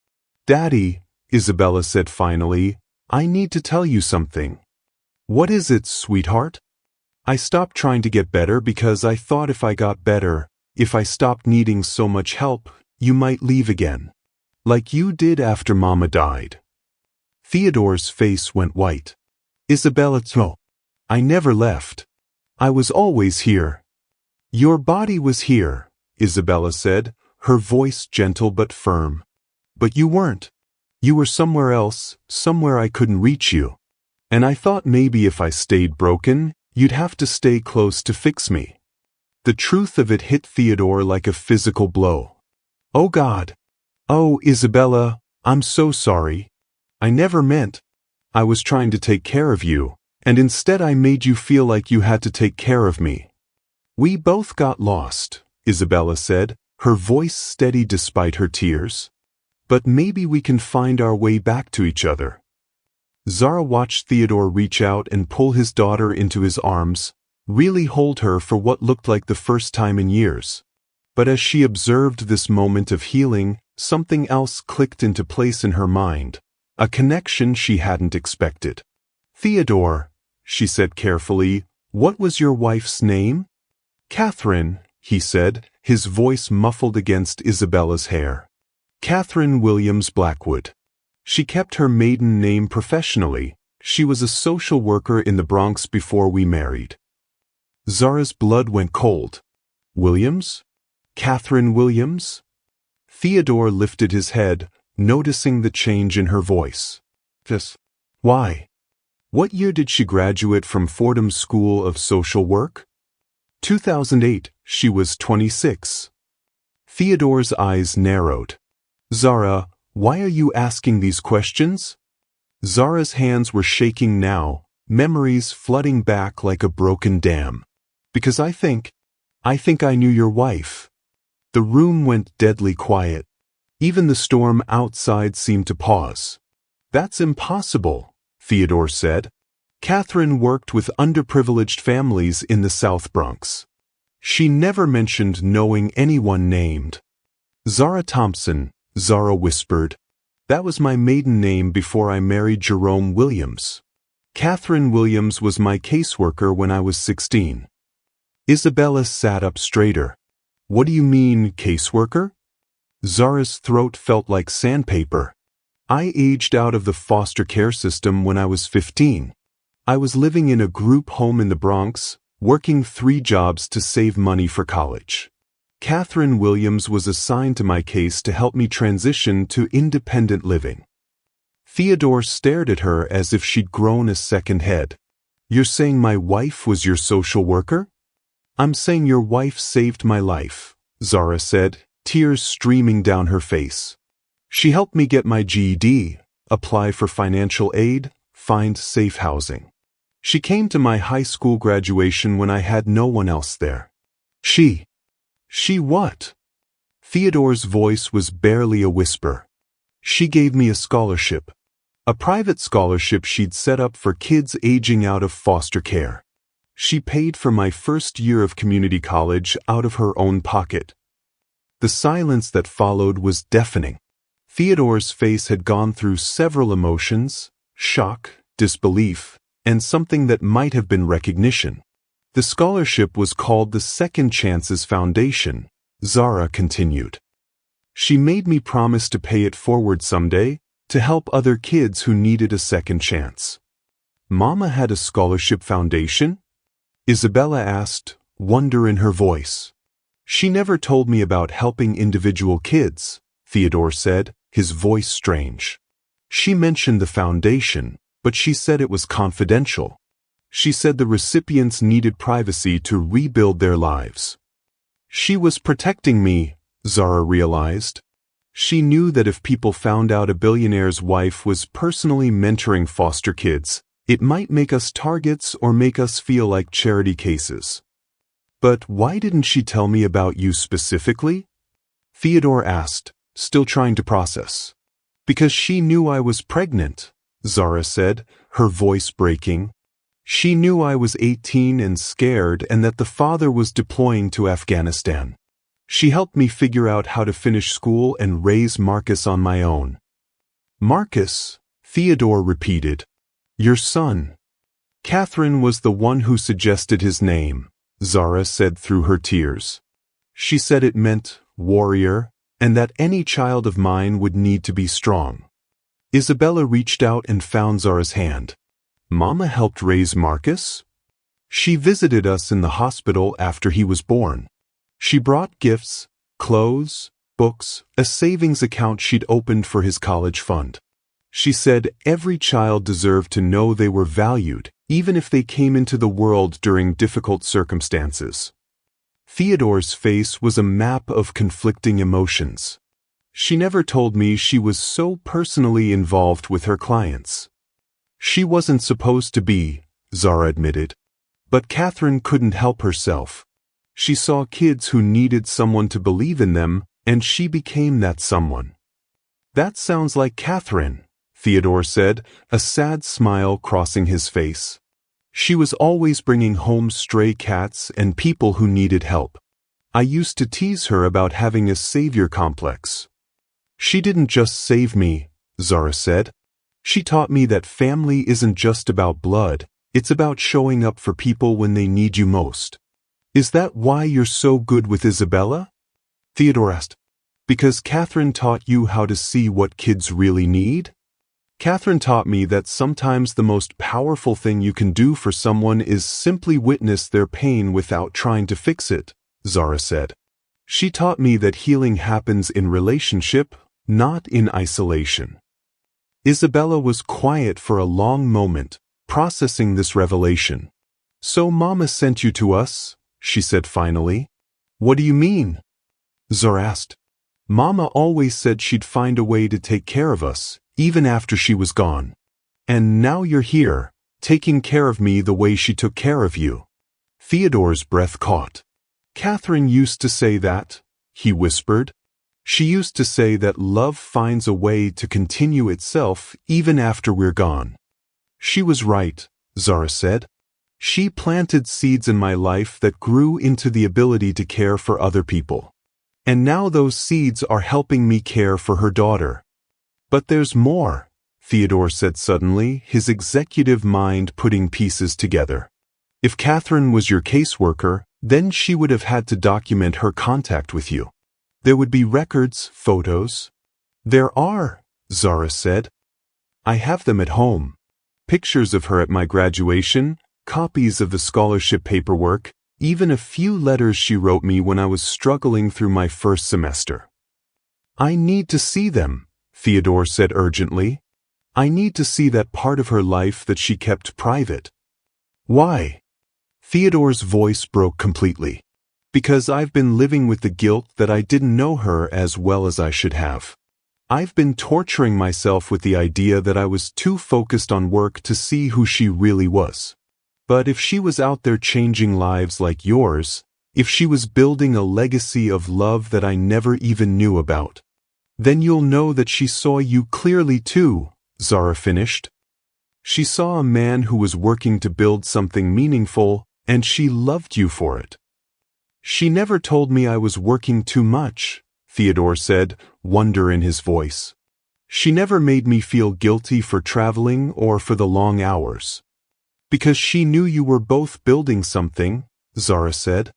"Daddy," Isabella said finally, "I need to tell you something." "What is it, sweetheart?" "I stopped trying to get better because I thought if I got better, if I stopped needing so much help, you might leave again. Like you did after Mama died." Theodore's face went white. "Isabella, no. I never left. I was always here." "Your body was here," Isabella said, her voice gentle but firm. "But you weren't. You were somewhere else, somewhere I couldn't reach you. And I thought maybe if I stayed broken, you'd have to stay close to fix me." The truth of it hit Theodore like a physical blow. "Oh God. Oh, Isabella, I'm so sorry. I never meant. I was trying to take care of you, and instead I made you feel like you had to take care of me." "We both got lost," Isabella said, her voice steady despite her tears. "But maybe we can find our way back to each other." Zara watched Theodore reach out and pull his daughter into his arms, really hold her for what looked like the first time in years. But as she observed this moment of healing, something else clicked into place in her mind, a connection she hadn't expected. "Theodore," she said carefully, "what was your wife's name?" "Catherine," he said, his voice muffled against Isabella's hair. "Catherine Williams Blackwood. She kept her maiden name professionally. She was a social worker in the Bronx before we married." Zara's blood went cold. "Williams? Catherine Williams?" Theodore lifted his head, noticing the change in her voice. "Why? What year did she graduate from Fordham School of Social Work?" 2008, she was 26. Theodore's eyes narrowed. "Zara, why are you asking these questions?" Zara's hands were shaking now, memories flooding back like a broken dam. "Because I think I knew your wife." The room went deadly quiet. Even the storm outside seemed to pause. "That's impossible," Theodore said. "Catherine worked with underprivileged families in the South Bronx. She never mentioned knowing anyone named." "Zara Thompson," Zara whispered. "That was my maiden name before I married Jerome Williams." Catherine Williams was my caseworker when I was 16. Isabella sat up straighter. What do you mean, caseworker? Zara's throat felt like sandpaper. I aged out of the foster care system when I was 15. I was living in a group home in the Bronx, working 3 jobs to save money for college. Catherine Williams was assigned to my case to help me transition to independent living. Theodore stared at her as if she'd grown a second head. You're saying my wife was your social worker? I'm saying your wife saved my life, Zara said, tears streaming down her face. She helped me get my GED, apply for financial aid, find safe housing. She came to my high school graduation when I had no one else there. She what? Theodore's voice was barely a whisper. She gave me a scholarship. A private scholarship she'd set up for kids aging out of foster care. She paid for my first year of community college out of her own pocket. The silence that followed was deafening. Theodore's face had gone through several emotions: shock, disbelief, and something that might have been recognition. The scholarship was called the Second Chances Foundation, Zara continued. She made me promise to pay it forward someday, to help other kids who needed a second chance. Mama had a scholarship foundation? Isabella asked, wonder in her voice. She never told me about helping individual kids, Theodore said, his voice strange. She mentioned the foundation, but she said it was confidential. She said the recipients needed privacy to rebuild their lives. She was protecting me, Zara realized. She knew that if people found out a billionaire's wife was personally mentoring foster kids, it might make us targets or make us feel like charity cases. But why didn't she tell me about you specifically? Theodore asked, still trying to process. Because she knew I was pregnant, Zara said, her voice breaking. She knew I was 18 and scared and that the father was deploying to Afghanistan. She helped me figure out how to finish school and raise Marcus on my own. Marcus, Theodore repeated. Your son. Catherine was the one who suggested his name, Zara said through her tears. She said it meant warrior, and that any child of mine would need to be strong. Isabella reached out and found Zara's hand. Mama helped raise Marcus? She visited us in the hospital after he was born. She brought gifts, clothes, books, a savings account she'd opened for his college fund. She said every child deserved to know they were valued, even if they came into the world during difficult circumstances. Theodore's face was a map of conflicting emotions. She never told me she was so personally involved with her clients. She wasn't supposed to be, Zara admitted. But Catherine couldn't help herself. She saw kids who needed someone to believe in them, and she became that someone. That sounds like Catherine, Theodore said, a sad smile crossing his face. She was always bringing home stray cats and people who needed help. I used to tease her about having a savior complex. She didn't just save me, Zara said. She taught me that family isn't just about blood, it's about showing up for people when they need you most. Is that why you're so good with Isabella? Theodore asked. Because Catherine taught you how to see what kids really need? Catherine taught me that sometimes the most powerful thing you can do for someone is simply witness their pain without trying to fix it, Zara said. She taught me that healing happens in relationship, not in isolation. Isabella was quiet for a long moment, processing this revelation. So Mama sent you to us? She said finally. What do you mean? Zara asked. Mama always said she'd find a way to take care of us, even after she was gone. And now you're here, taking care of me the way she took care of you. Theodore's breath caught. Catherine used to say that, he whispered. She used to say that love finds a way to continue itself even after we're gone. She was right, Zara said. She planted seeds in my life that grew into the ability to care for other people. And now those seeds are helping me care for her daughter. But there's more, Theodore said suddenly, his executive mind putting pieces together. If Catherine was your caseworker, then she would have had to document her contact with you. There would be records, photos. There are, Zara said. I have them at home. Pictures of her at my graduation, copies of the scholarship paperwork, even a few letters she wrote me when I was struggling through my first semester. I need to see them, Theodore said urgently. I need to see that part of her life that she kept private. Why? Theodore's voice broke completely. Because I've been living with the guilt that I didn't know her as well as I should have. I've been torturing myself with the idea that I was too focused on work to see who she really was. But if she was out there changing lives like yours, if she was building a legacy of love that I never even knew about, then you'll know that she saw you clearly too, Zara finished. She saw a man who was working to build something meaningful, and she loved you for it. She never told me I was working too much, Theodore said, wonder in his voice. She never made me feel guilty for traveling or for the long hours. Because she knew you were both building something, Zara said.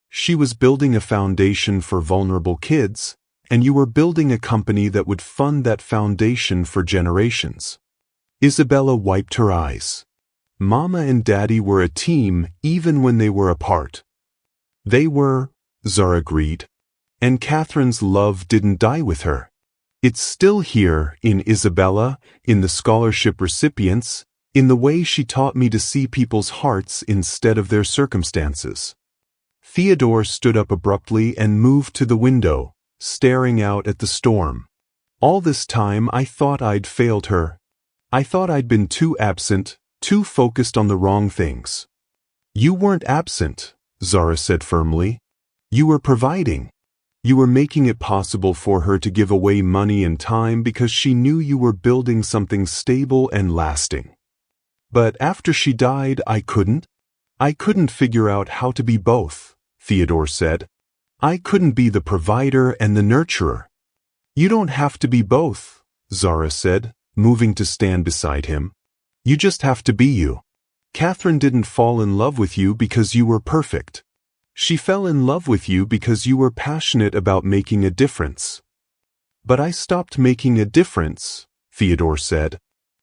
She was building a foundation for vulnerable kids, and you were building a company that would fund that foundation for generations. Isabella wiped her eyes. Mama and Daddy were a team even when they were apart. They were, Zara agreed. And Catherine's love didn't die with her. It's still here in Isabella, in the scholarship recipients, in the way she taught me to see people's hearts instead of their circumstances. Theodore stood up abruptly and moved to the window, staring out at the storm. All this time I thought I'd failed her. I thought I'd been too absent, too focused on the wrong things. You weren't absent, Zara said firmly. You were providing. You were making it possible for her to give away money and time because she knew you were building something stable and lasting. But after she died, I couldn't. I couldn't figure out how to be both, Theodore said. I couldn't be the provider and the nurturer. You don't have to be both, Zara said, moving to stand beside him. You just have to be you. Catherine didn't fall in love with you because you were perfect. She fell in love with you because you were passionate about making a difference. But I stopped making a difference, Theodore said.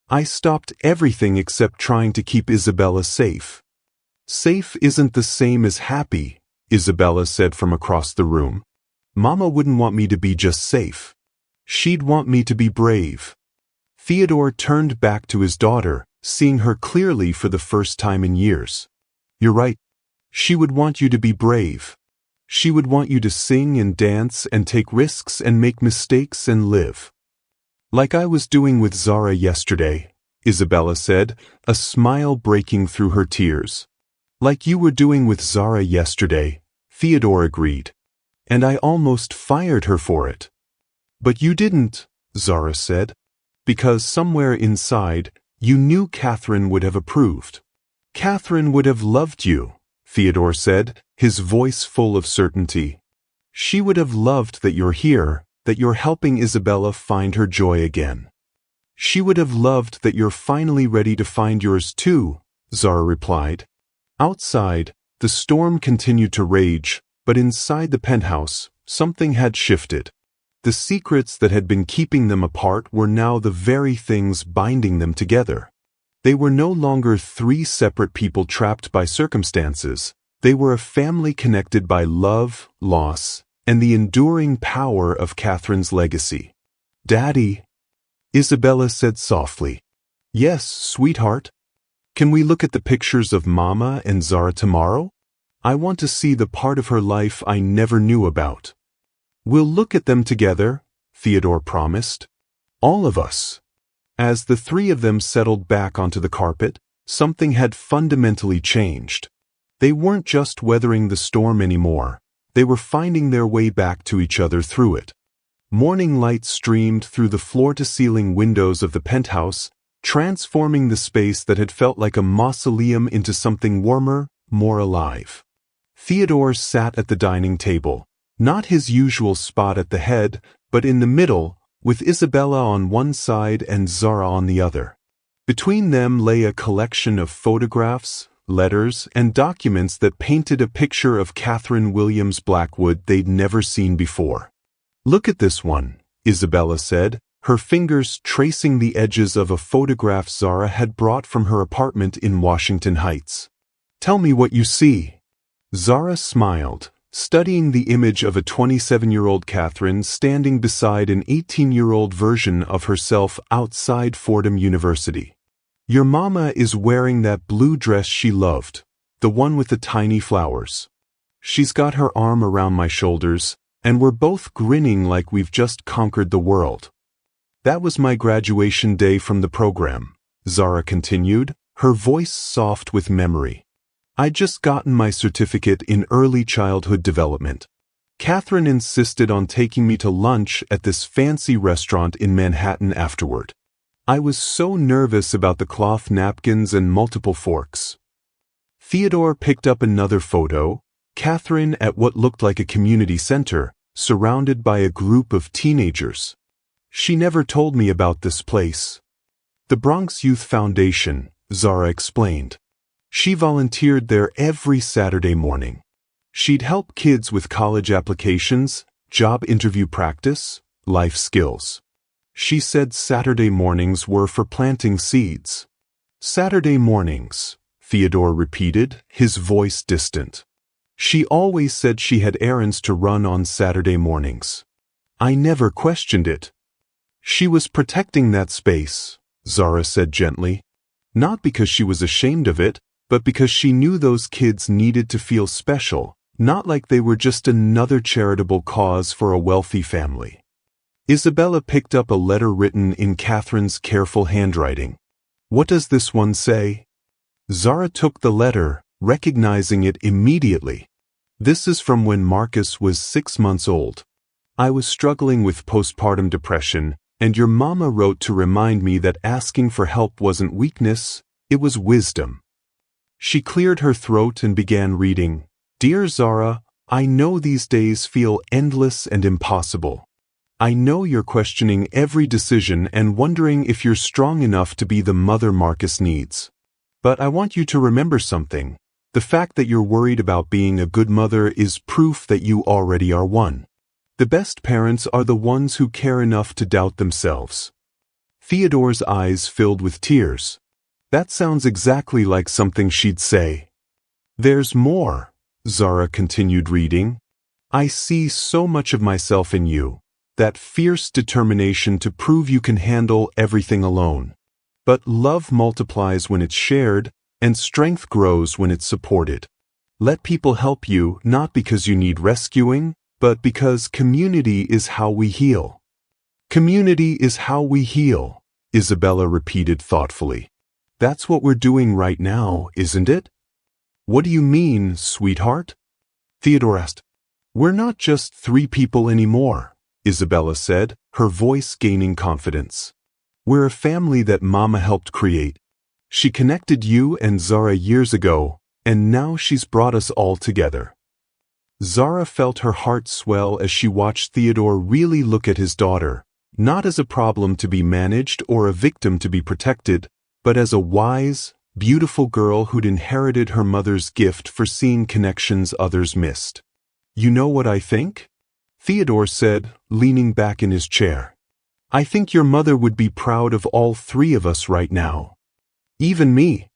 I stopped everything except trying to keep Isabella safe. Safe isn't the same as happy, Isabella said from across the room. Mama wouldn't want me to be just safe. She'd want me to be brave. Theodore turned back to his daughter, seeing her clearly for the first time in years. You're right. She would want you to be brave. She would want you to sing and dance and take risks and make mistakes and live. Like I was doing with Zara yesterday, Isabella said, a smile breaking through her tears. Like you were doing with Zara yesterday, Theodore agreed. And I almost fired her for it. But you didn't, Zara said. Because somewhere inside, you knew Catherine would have approved. Catherine would have loved you, Theodore said, his voice full of certainty. She would have loved that you're here, that you're helping Isabella find her joy again. She would have loved that you're finally ready to find yours too, Zara replied. Outside, the storm continued to rage, but inside the penthouse, something had shifted. The secrets that had been keeping them apart were now the very things binding them together. They were no longer three separate people trapped by circumstances. They were a family connected by love, loss, and the enduring power of Catherine's legacy. Daddy, Isabella said softly. Yes, sweetheart. Can we look at the pictures of Mama and Zara tomorrow? I want to see the part of her life I never knew about. We'll look at them together, Theodore promised. All of us. As the three of them settled back onto the carpet, something had fundamentally changed. They weren't just weathering the storm anymore. They were finding their way back to each other through it. Morning light streamed through the floor-to-ceiling windows of the penthouse, transforming the space that had felt like a mausoleum into something warmer, more alive. Theodore sat at the dining table, not his usual spot at the head, but in the middle, with Isabella on one side and Zara on the other. Between them lay a collection of photographs, letters, and documents that painted a picture of Catherine Williams Blackwood they'd never seen before. "Look at this one," Isabella said, her fingers tracing the edges of a photograph Zara had brought from her apartment in Washington Heights. "Tell me what you see." Zara smiled, studying the image of a 27-year-old Catherine standing beside an 18-year-old version of herself outside Fordham University. "Your mama is wearing that blue dress she loved, the one with the tiny flowers. She's got her arm around my shoulders, and we're both grinning like we've just conquered the world. That was my graduation day from the program," Zara continued, her voice soft with memory. "I'd just gotten my certificate in early childhood development. Catherine insisted on taking me to lunch at this fancy restaurant in Manhattan afterward. I was so nervous about the cloth napkins and multiple forks." Theodore picked up another photo, Catherine at what looked like a community center, surrounded by a group of teenagers. "She never told me about this place." "The Bronx Youth Foundation," Zara explained. "She volunteered there every Saturday morning. She'd help kids with college applications, job interview practice, life skills. She said Saturday mornings were for planting seeds." "Saturday mornings," Theodore repeated, his voice distant. "She always said she had errands to run on Saturday mornings. I never questioned it." "She was protecting that space," Zara said gently. "Not because she was ashamed of it, but because she knew those kids needed to feel special, not like they were just another charitable cause for a wealthy family." Isabella picked up a letter written in Catherine's careful handwriting. "What does this one say?" Zara took the letter, recognizing it immediately. "This is from when Marcus was 6 months old. I was struggling with postpartum depression, and your mama wrote to remind me that asking for help wasn't weakness, it was wisdom." She cleared her throat and began reading. "Dear Zara, I know these days feel endless and impossible. I know you're questioning every decision and wondering if you're strong enough to be the mother Marcus needs. But I want you to remember something. The fact that you're worried about being a good mother is proof that you already are one. The best parents are the ones who care enough to doubt themselves." Theodore's eyes filled with tears. That sounds exactly like something she'd say. "There's more," Zara continued reading. "I see so much of myself in you, that fierce determination to prove you can handle everything alone. But love multiplies when it's shared, and strength grows when it's supported. Let people help you not because you need rescuing, but because community is how we heal." "Community is how we heal," Isabella repeated thoughtfully. "That's what we're doing right now, isn't it?" "What do you mean, sweetheart?" Theodore asked. "We're not just 3 people anymore," Isabella said, her voice gaining confidence. "We're a family that Mama helped create. She connected you and Zara years ago, and now she's brought us all together." Zara felt her heart swell as she watched Theodore really look at his daughter, not as a problem to be managed or a victim to be protected, but as a wise, beautiful girl who'd inherited her mother's gift for seeing connections others missed. "You know what I think?" Theodore said, leaning back in his chair. "I think your mother would be proud of all 3 of us right now." "Even me?"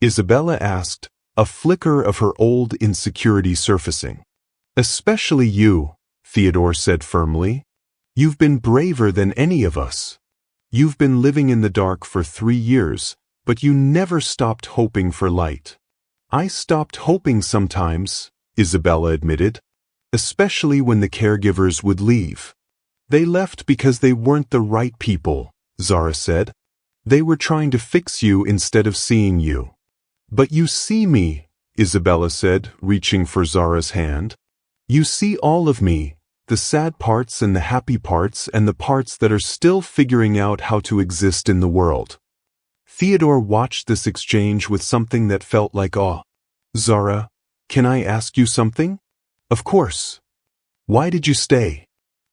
Isabella asked, a flicker of her old insecurity surfacing. "Especially you," Theodore said firmly. "You've been braver than any of us. You've been living in the dark for 3 years, but you never stopped hoping for light." "I stopped hoping sometimes," Isabella admitted, "especially when the caregivers would leave." "They left because they weren't the right people," Zara said. "They were trying to fix you instead of seeing you." "But you see me," Isabella said, reaching for Zara's hand. "You see all of me, the sad parts and the happy parts and the parts that are still figuring out how to exist in the world." Theodore watched this exchange with something that felt like awe. "Zara, can I ask you something?" "Of course." "Why did you stay?"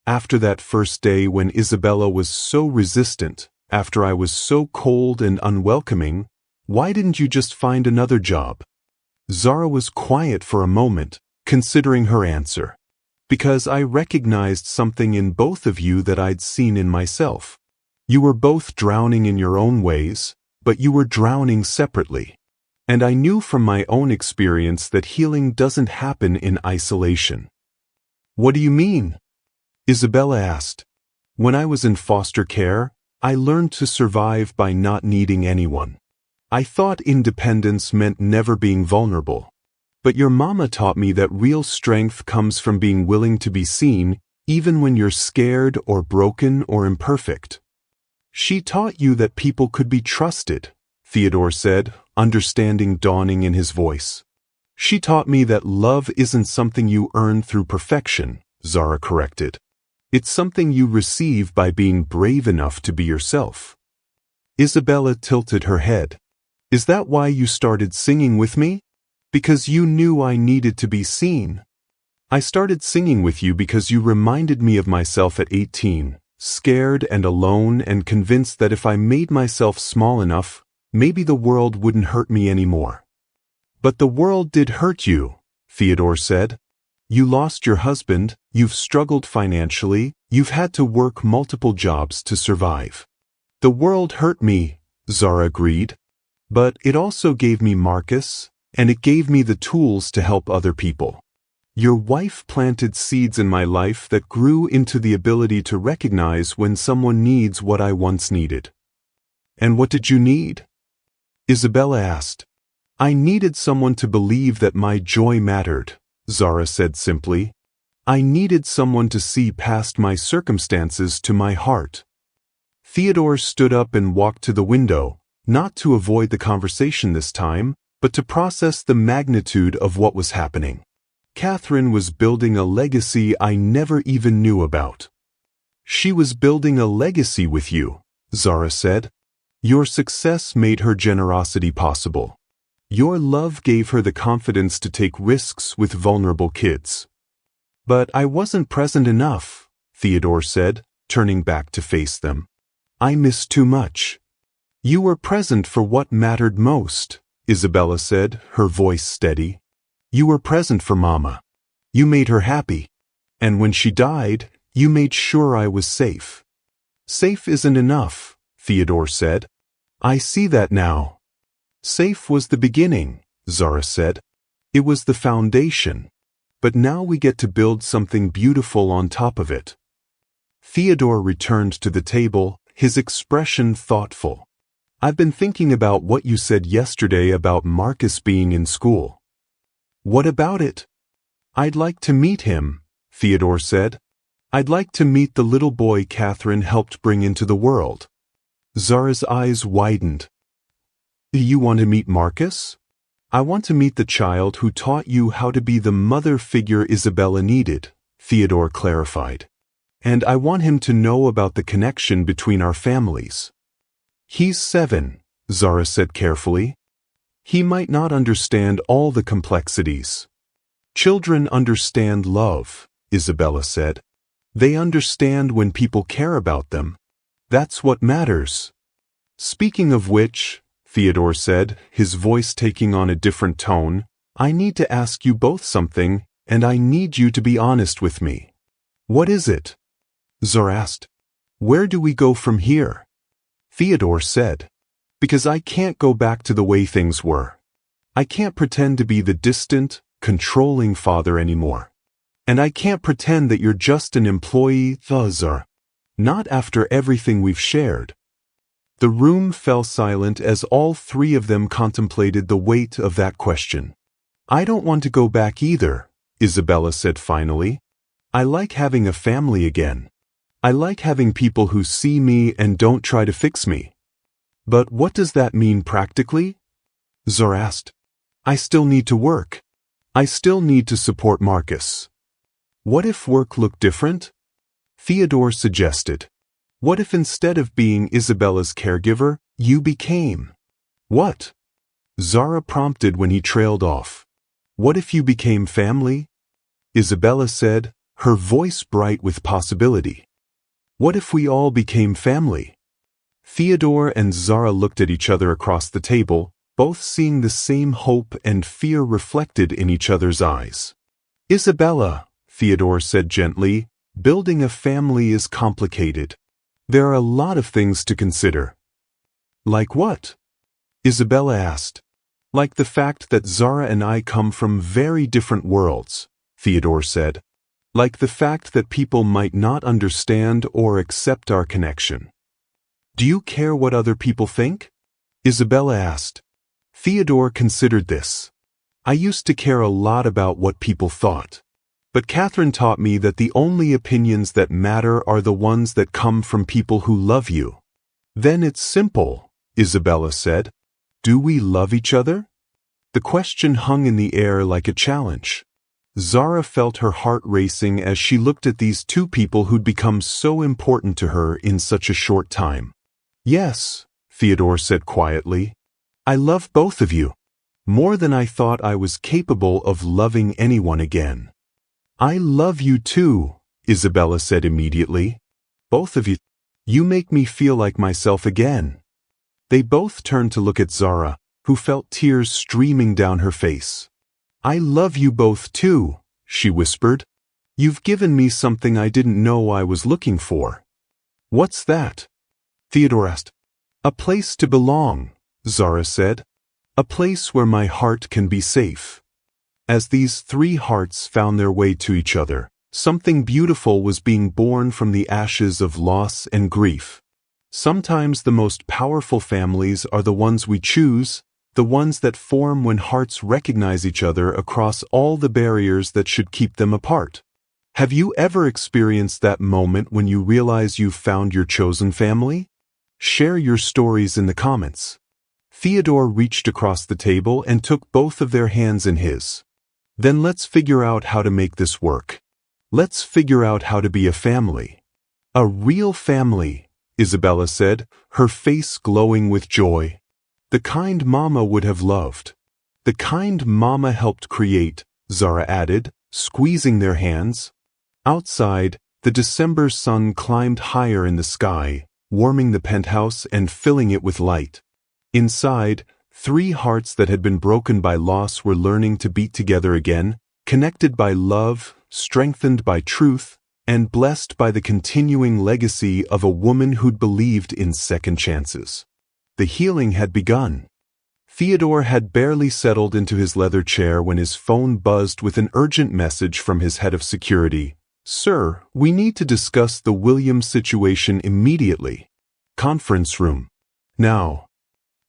After that first day when Isabella was so resistant, after I was so cold and unwelcoming, why didn't you just find another job? Zara was quiet for a moment, considering her answer. Because I recognized something in both of you that I'd seen in myself. You were both drowning in your own ways, but you were drowning separately. And I knew from my own experience that healing doesn't happen in isolation. What do you mean? Isabella asked. When I was in foster care, I learned to survive by not needing anyone. I thought independence meant never being vulnerable. But your mama taught me that real strength comes from being willing to be seen, even when you're scared or broken or imperfect. She taught you that people could be trusted, Theodore said, understanding dawning in his voice. She taught me that love isn't something you earn through perfection, Zara corrected. It's something you receive by being brave enough to be yourself. Isabella tilted her head. Is that why you started singing with me? Because you knew I needed to be seen. I started singing with you because you reminded me of myself at 18, scared and alone and convinced that if I made myself small enough, maybe the world wouldn't hurt me anymore. But the world did hurt you, Theodore said. You lost your husband, you've struggled financially, you've had to work multiple jobs to survive. The world hurt me, Zara agreed. But it also gave me Marcus, and it gave me the tools to help other people. Your wife planted seeds in my life that grew into the ability to recognize when someone needs what I once needed. And what did you need? Isabella asked. I needed someone to believe that my joy mattered, Zara said simply. I needed someone to see past my circumstances to my heart. Theodore stood up and walked to the window, not to avoid the conversation this time, but to process the magnitude of what was happening. Catherine was building a legacy I never even knew about. She was building a legacy with you, Zara said. Your success made her generosity possible. Your love gave her the confidence to take risks with vulnerable kids. But I wasn't present enough, Theodore said, turning back to face them. I missed too much. You were present for what mattered most, Isabella said, her voice steady. You were present for Mama. You made her happy. And when she died, you made sure I was safe. Safe isn't enough, Theodore said. I see that now. Safe was the beginning, Zara said. It was the foundation. But now we get to build something beautiful on top of it. Theodore returned to the table, his expression thoughtful. I've been thinking about what you said yesterday about Marcus being in school. What about it? I'd like to meet him, Theodore said. I'd like to meet the little boy Catherine helped bring into the world. Zara's eyes widened. Do you want to meet Marcus? I want to meet the child who taught you how to be the mother figure Isabella needed, Theodore clarified. And I want him to know about the connection between our families. He's 7, Zara said carefully. He might not understand all the complexities. Children understand love, Isabella said. They understand when people care about them. That's what matters. Speaking of which, Theodore said, his voice taking on a different tone, I need to ask you both something, and I need you to be honest with me. What is it? Zara asked. Where do we go from here? Theodore said, because I can't go back to the way things were. I can't pretend to be the distant, controlling father anymore. And I can't pretend that you're just an employee, Zara. Not after everything we've shared. The room fell silent as all three of them contemplated the weight of that question. I don't want to go back either, Isabella said finally. I like having a family again. I like having people who see me and don't try to fix me. But what does that mean practically? Zara asked. I still need to work. I still need to support Marcus. What if work looked different? Theodore suggested. What if instead of being Isabella's caregiver, you became? What? Zara prompted when he trailed off. What if you became family? Isabella said, her voice bright with possibility. What if we all became family? Theodore and Zara looked at each other across the table, both seeing the same hope and fear reflected in each other's eyes. Isabella, Theodore said gently, building a family is complicated. There are a lot of things to consider. Like what? Isabella asked. Like the fact that Zara and I come from very different worlds, Theodore said. Like the fact that people might not understand or accept our connection. Do you care what other people think? Isabella asked. Theodore considered this. I used to care a lot about what people thought. But Catherine taught me that the only opinions that matter are the ones that come from people who love you. Then it's simple, Isabella said. Do we love each other? The question hung in the air like a challenge. Zara felt her heart racing as she looked at these two people who'd become so important to her in such a short time. Yes, Theodore said quietly. I love both of you. More than I thought I was capable of loving anyone again. I love you too, Isabella said immediately. Both of you. You make me feel like myself again. They both turned to look at Zara, who felt tears streaming down her face. I love you both too, she whispered. You've given me something I didn't know I was looking for. What's that? Theodore asked. A place to belong, Zara said. A place where my heart can be safe. As these three hearts found their way to each other, something beautiful was being born from the ashes of loss and grief. Sometimes the most powerful families are the ones we choose, the ones that form when hearts recognize each other across all the barriers that should keep them apart. Have you ever experienced that moment when you realize you've found your chosen family? Share your stories in the comments. Theodore reached across the table and took both of their hands in his. Then let's figure out how to make this work. Let's figure out how to be a family. A real family, Isabella said, her face glowing with joy. The kind Mama would have loved. The kind Mama helped create, Zara added, squeezing their hands. Outside, the December sun climbed higher in the sky, warming the penthouse and filling it with light. Inside, three hearts that had been broken by loss were learning to beat together again, connected by love, strengthened by truth, and blessed by the continuing legacy of a woman who'd believed in second chances. The healing had begun. Theodore had barely settled into his leather chair when his phone buzzed with an urgent message from his head of security. Sir, we need to discuss the Williams situation immediately. Conference room. Now.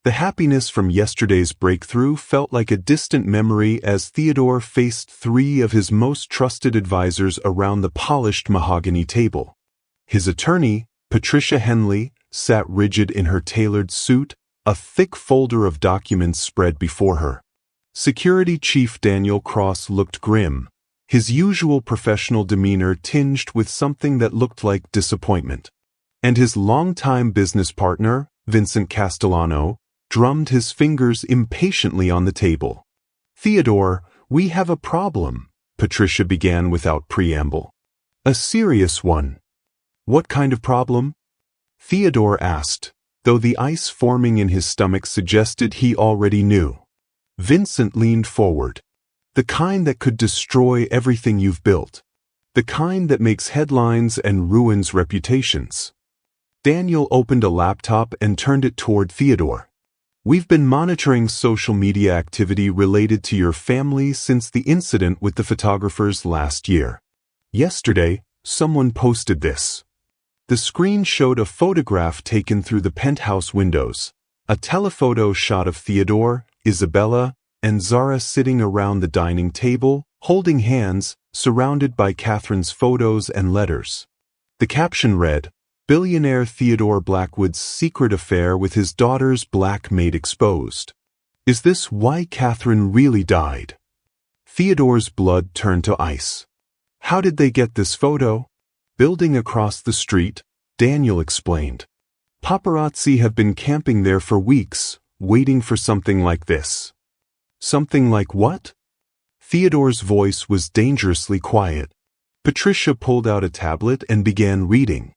The happiness from yesterday's breakthrough felt like a distant memory as Theodore faced three of his most trusted advisors around the polished mahogany table. His attorney, Patricia Henley, sat rigid in her tailored suit, a thick folder of documents spread before her. Security Chief Daniel Cross looked grim, his usual professional demeanor tinged with something that looked like disappointment. And his longtime business partner, Vincent Castellano, drummed his fingers impatiently on the table. Theodore, we have a problem, Patricia began without preamble. A serious one. What kind of problem? Theodore asked, though the ice forming in his stomach suggested he already knew. Vincent leaned forward. The kind that could destroy everything you've built. The kind that makes headlines and ruins reputations. Daniel opened a laptop and turned it toward Theodore. We've been monitoring social media activity related to your family since the incident with the photographers last year. Yesterday, someone posted this. The screen showed a photograph taken through the penthouse windows, a telephoto shot of Theodore, Isabella, and Zara sitting around the dining table, holding hands, surrounded by Catherine's photos and letters. The caption read, Billionaire Theodore Blackwood's secret affair with his daughter's black maid exposed. Is this why Catherine really died? Theodore's blood turned to ice. How did they get this photo? Building across the street, Daniel explained. Paparazzi have been camping there for weeks, waiting for something like this. Something like what? Theodore's voice was dangerously quiet. Patricia pulled out a tablet and began reading.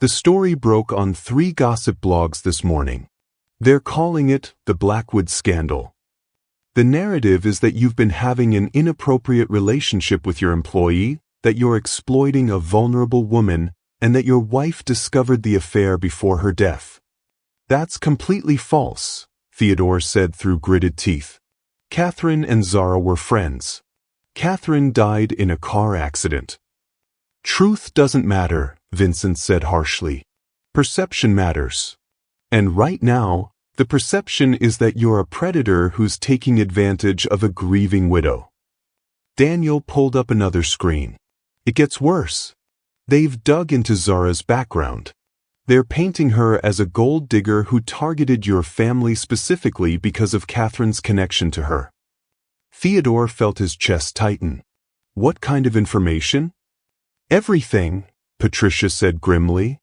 The story broke on 3 gossip blogs this morning. They're calling it the Blackwood Scandal. The narrative is that you've been having an inappropriate relationship with your employee, that you're exploiting a vulnerable woman, and that your wife discovered the affair before her death. That's completely false, Theodore said through gritted teeth. Catherine and Zara were friends. Catherine died in a car accident. Truth doesn't matter, Vincent said harshly. Perception matters. And right now, the perception is that you're a predator who's taking advantage of a grieving widow. Daniel pulled up another screen. It gets worse. They've dug into Zara's background. They're painting her as a gold digger who targeted your family specifically because of Catherine's connection to her. Theodore felt his chest tighten. What kind of information? Everything, Patricia said grimly.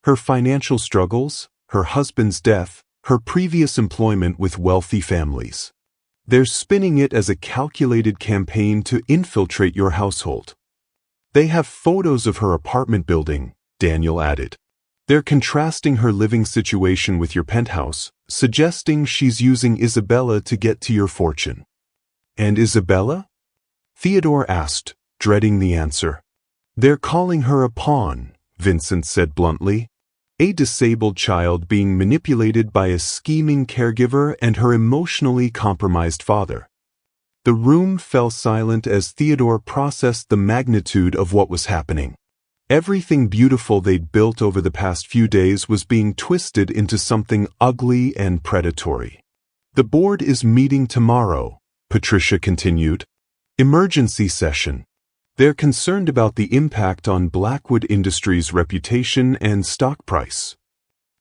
Her financial struggles, her husband's death, her previous employment with wealthy families. They're spinning it as a calculated campaign to infiltrate your household. They have photos of her apartment building, Daniel added. They're contrasting her living situation with your penthouse, suggesting she's using Isabella to get to your fortune. And Isabella? Theodore asked, dreading the answer. They're calling her a pawn, Vincent said bluntly. A disabled child being manipulated by a scheming caregiver and her emotionally compromised father. The room fell silent as Theodore processed the magnitude of what was happening. Everything beautiful they'd built over the past few days was being twisted into something ugly and predatory. The board is meeting tomorrow, Patricia continued. Emergency session. They're concerned about the impact on Blackwood Industries' reputation and stock price.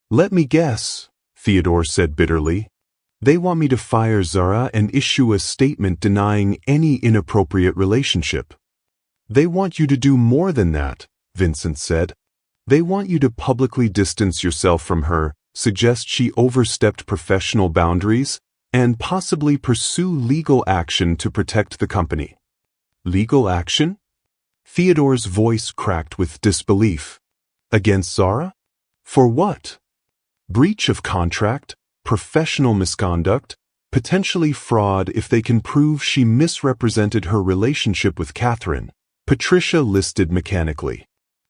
Let me guess, Theodore said bitterly. They want me to fire Zara and issue a statement denying any inappropriate relationship. They want you to do more than that, Vincent said. They want you to publicly distance yourself from her, suggest she overstepped professional boundaries, and possibly pursue legal action to protect the company. Legal action? Theodore's voice cracked with disbelief. Against Zara? For what? Breach of contract, professional misconduct, potentially fraud if they can prove she misrepresented her relationship with Catherine, Patricia listed mechanically.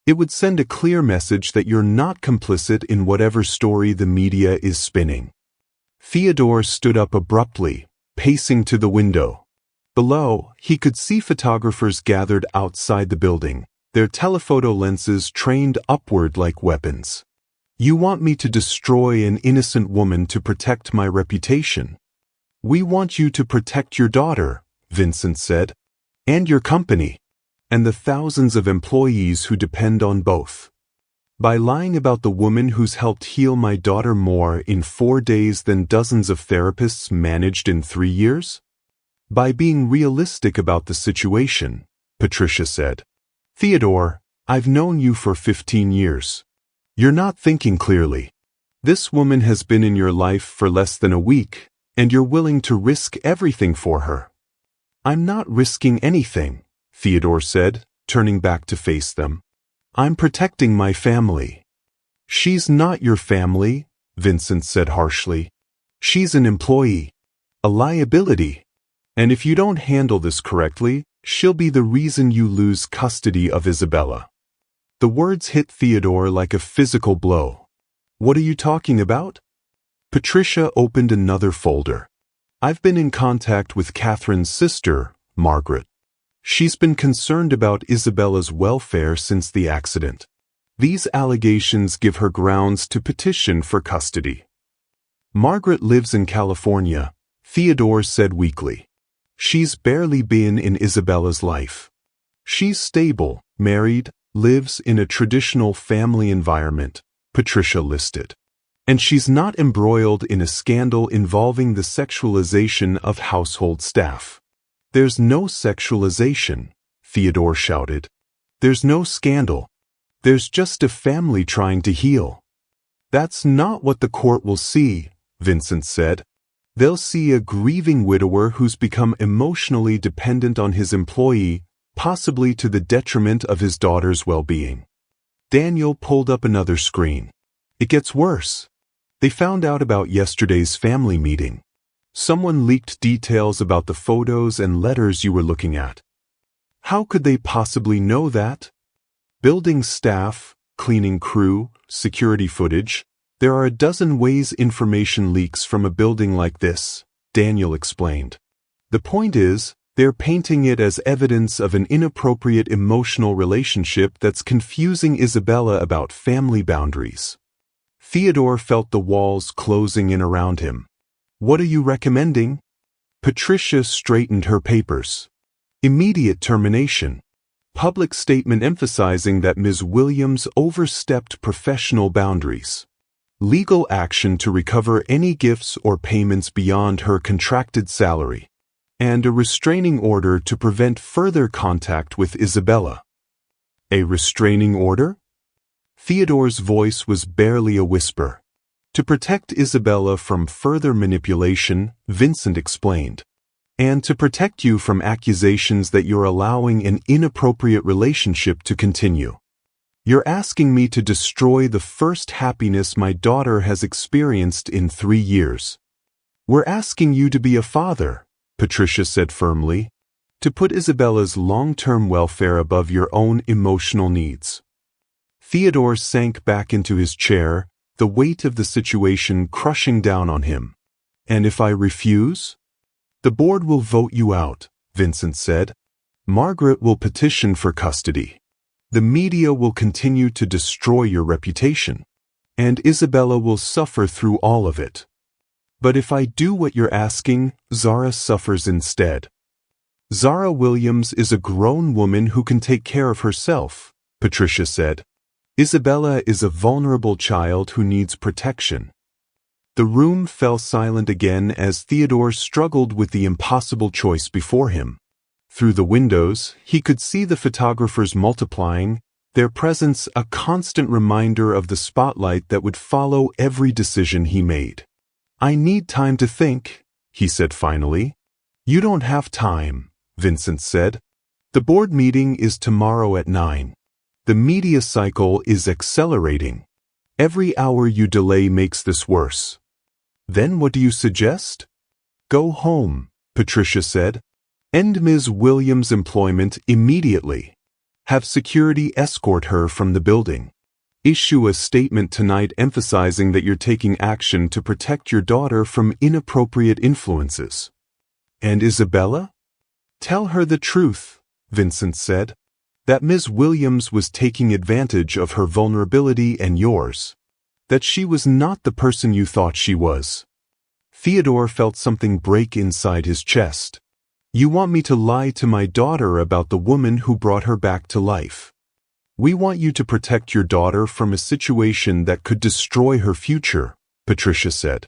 It would send a clear message that you're not complicit in whatever story the media is spinning. Theodore stood up abruptly, pacing to the window. Below, he could see photographers gathered outside the building, their telephoto lenses trained upward like weapons. You want me to destroy an innocent woman to protect my reputation? We want you to protect your daughter, Vincent said, and your company, and the thousands of employees who depend on both. By lying about the woman who's helped heal my daughter more in 4 days than dozens of therapists managed in 3 years? By being realistic about the situation, Patricia said. Theodore, I've known you for 15 years. You're not thinking clearly. This woman has been in your life for less than a week, and you're willing to risk everything for her. I'm not risking anything, Theodore said, turning back to face them. I'm protecting my family. She's not your family, Vincent said harshly. She's an employee, a liability. And if you don't handle this correctly, she'll be the reason you lose custody of Isabella. The words hit Theodore like a physical blow. What are you talking about? Patricia opened another folder. I've been in contact with Catherine's sister, Margaret. She's been concerned about Isabella's welfare since the accident. These allegations give her grounds to petition for custody. Margaret lives in California, Theodore said weakly. She's barely been in Isabella's life. She's stable, married, lives in a traditional family environment, Patricia listed. And she's not embroiled in a scandal involving the sexualization of household staff. There's no sexualization, Theodore shouted. There's no scandal. There's just a family trying to heal. That's not what the court will see, Vincent said. They'll see a grieving widower who's become emotionally dependent on his employee, possibly to the detriment of his daughter's well-being. Daniel pulled up another screen. It gets worse. They found out about yesterday's family meeting. Someone leaked details about the photos and letters you were looking at. How could they possibly know that? Building staff, cleaning crew, security footage. There are a dozen ways information leaks from a building like this, Daniel explained. The point is, they're painting it as evidence of an inappropriate emotional relationship that's confusing Isabella about family boundaries. Theodore felt the walls closing in around him. What are you recommending? Patricia straightened her papers. Immediate termination. Public statement emphasizing that Ms. Williams overstepped professional boundaries. Legal action to recover any gifts or payments beyond her contracted salary. And a restraining order to prevent further contact with Isabella. A restraining order? Theodore's voice was barely a whisper. To protect Isabella from further manipulation, Vincent explained. And to protect you from accusations that you're allowing an inappropriate relationship to continue. You're asking me to destroy the first happiness my daughter has experienced in 3 years. We're asking you to be a father, Patricia said firmly, to put Isabella's long-term welfare above your own emotional needs. Theodore sank back into his chair, the weight of the situation crushing down on him. And if I refuse? The board will vote you out, Vincent said. Margaret will petition for custody. The media will continue to destroy your reputation. And Isabella will suffer through all of it. But if I do what you're asking, Zara suffers instead. Zara Williams is a grown woman who can take care of herself, Patricia said. Isabella is a vulnerable child who needs protection. The room fell silent again as Theodore struggled with the impossible choice before him. Through the windows, he could see the photographers multiplying, their presence a constant reminder of the spotlight that would follow every decision he made. I need time to think, he said finally. You don't have time, Vincent said. The board meeting is tomorrow at 9. The media cycle is accelerating. Every hour you delay makes this worse. Then what do you suggest? Go home, Patricia said. End Ms. Williams' employment immediately. Have security escort her from the building. Issue a statement tonight emphasizing that you're taking action to protect your daughter from inappropriate influences. And Isabella? Tell her the truth, Vincent said. That Ms. Williams was taking advantage of her vulnerability and yours. That she was not the person you thought she was. Theodore felt something break inside his chest. You want me to lie to my daughter about the woman who brought her back to life. We want you to protect your daughter from a situation that could destroy her future, Patricia said.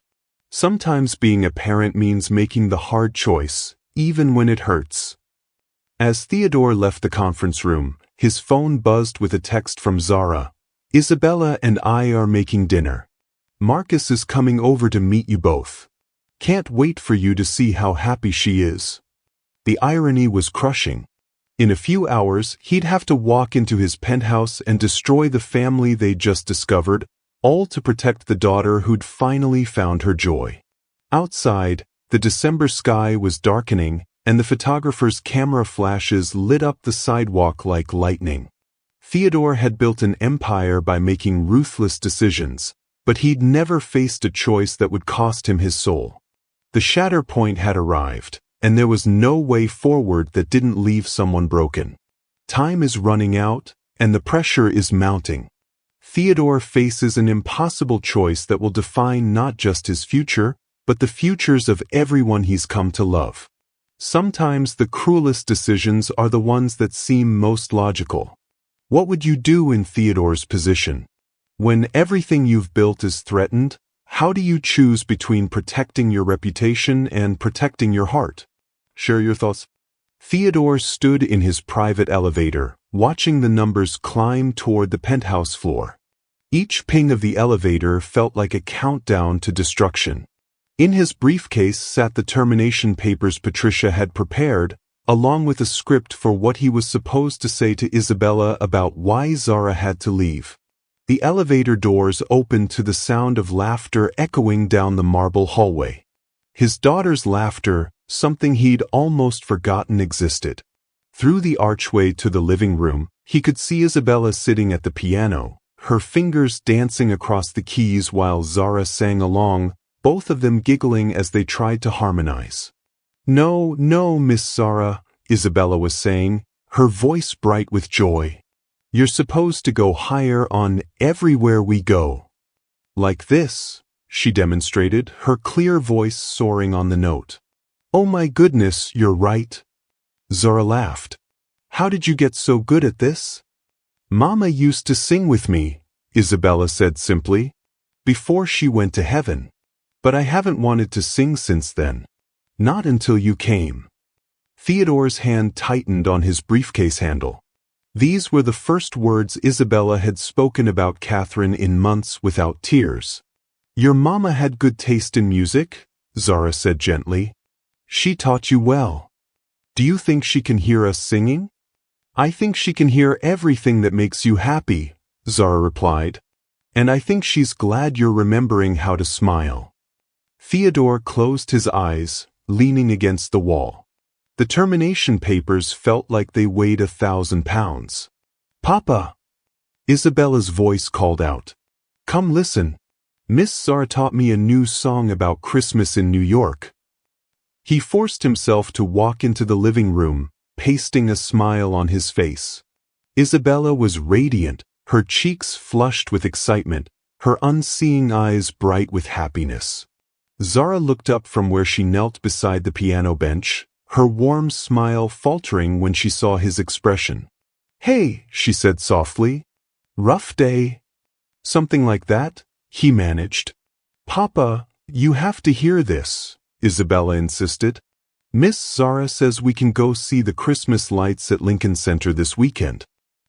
Sometimes being a parent means making the hard choice, even when it hurts. As Theodore left the conference room, his phone buzzed with a text from Zara. Isabella and I are making dinner. Marcus is coming over to meet you both. Can't wait for you to see how happy she is. The irony was crushing. In a few hours, he'd have to walk into his penthouse and destroy the family they'd just discovered, all to protect the daughter who'd finally found her joy. Outside, the December sky was darkening, and the photographer's camera flashes lit up the sidewalk like lightning. Theodore had built an empire by making ruthless decisions, but he'd never faced a choice that would cost him his soul. The shatter point had arrived, and there was no way forward that didn't leave someone broken. Time is running out, and the pressure is mounting. Theodore faces an impossible choice that will define not just his future, but the futures of everyone he's come to love. Sometimes the cruelest decisions are the ones that seem most logical. What would you do in Theodore's position? When everything you've built is threatened, how do you choose between protecting your reputation and protecting your heart? Share your thoughts. Theodore stood in his private elevator, watching the numbers climb toward the penthouse floor. Each ping of the elevator felt like a countdown to destruction. In his briefcase sat the termination papers Patricia had prepared, along with a script for what he was supposed to say to Isabella about why Zara had to leave. The elevator doors opened to the sound of laughter echoing down the marble hallway. His daughter's laughter, something he'd almost forgotten existed. Through the archway to the living room, he could see Isabella sitting at the piano, her fingers dancing across the keys while Zara sang along, both of them giggling as they tried to harmonize. "No, no, Miss Zara," Isabella was saying, her voice bright with joy. "You're supposed to go higher on everywhere we go." "Like this," she demonstrated, her clear voice soaring on the note. "Oh my goodness, you're right." Zara laughed. "How did you get so good at this?" "Mama used to sing with me," Isabella said simply, "before she went to heaven. But I haven't wanted to sing since then. Not until you came." Theodore's hand tightened on his briefcase handle. These were the first words Isabella had spoken about Catherine in months without tears. "Your mama had good taste in music," Zara said gently. "She taught you well. Do you think she can hear us singing?" "I think she can hear everything that makes you happy," Zara replied. "And I think she's glad you're remembering how to smile." Theodore closed his eyes, leaning against the wall. The termination papers felt like they weighed 1,000 pounds. "Papa!" Isabella's voice called out. "Come listen. Miss Zara taught me a new song about Christmas in New York." He forced himself to walk into the living room, pasting a smile on his face. Isabella was radiant, her cheeks flushed with excitement, her unseeing eyes bright with happiness. Zara looked up from where she knelt beside the piano bench, her warm smile faltering when she saw his expression. "Hey," she said softly. "Rough day?" "Something like that," he managed. "Papa, you have to hear this," Isabella insisted. "Miss Zara says we can go see the Christmas lights at Lincoln Center this weekend.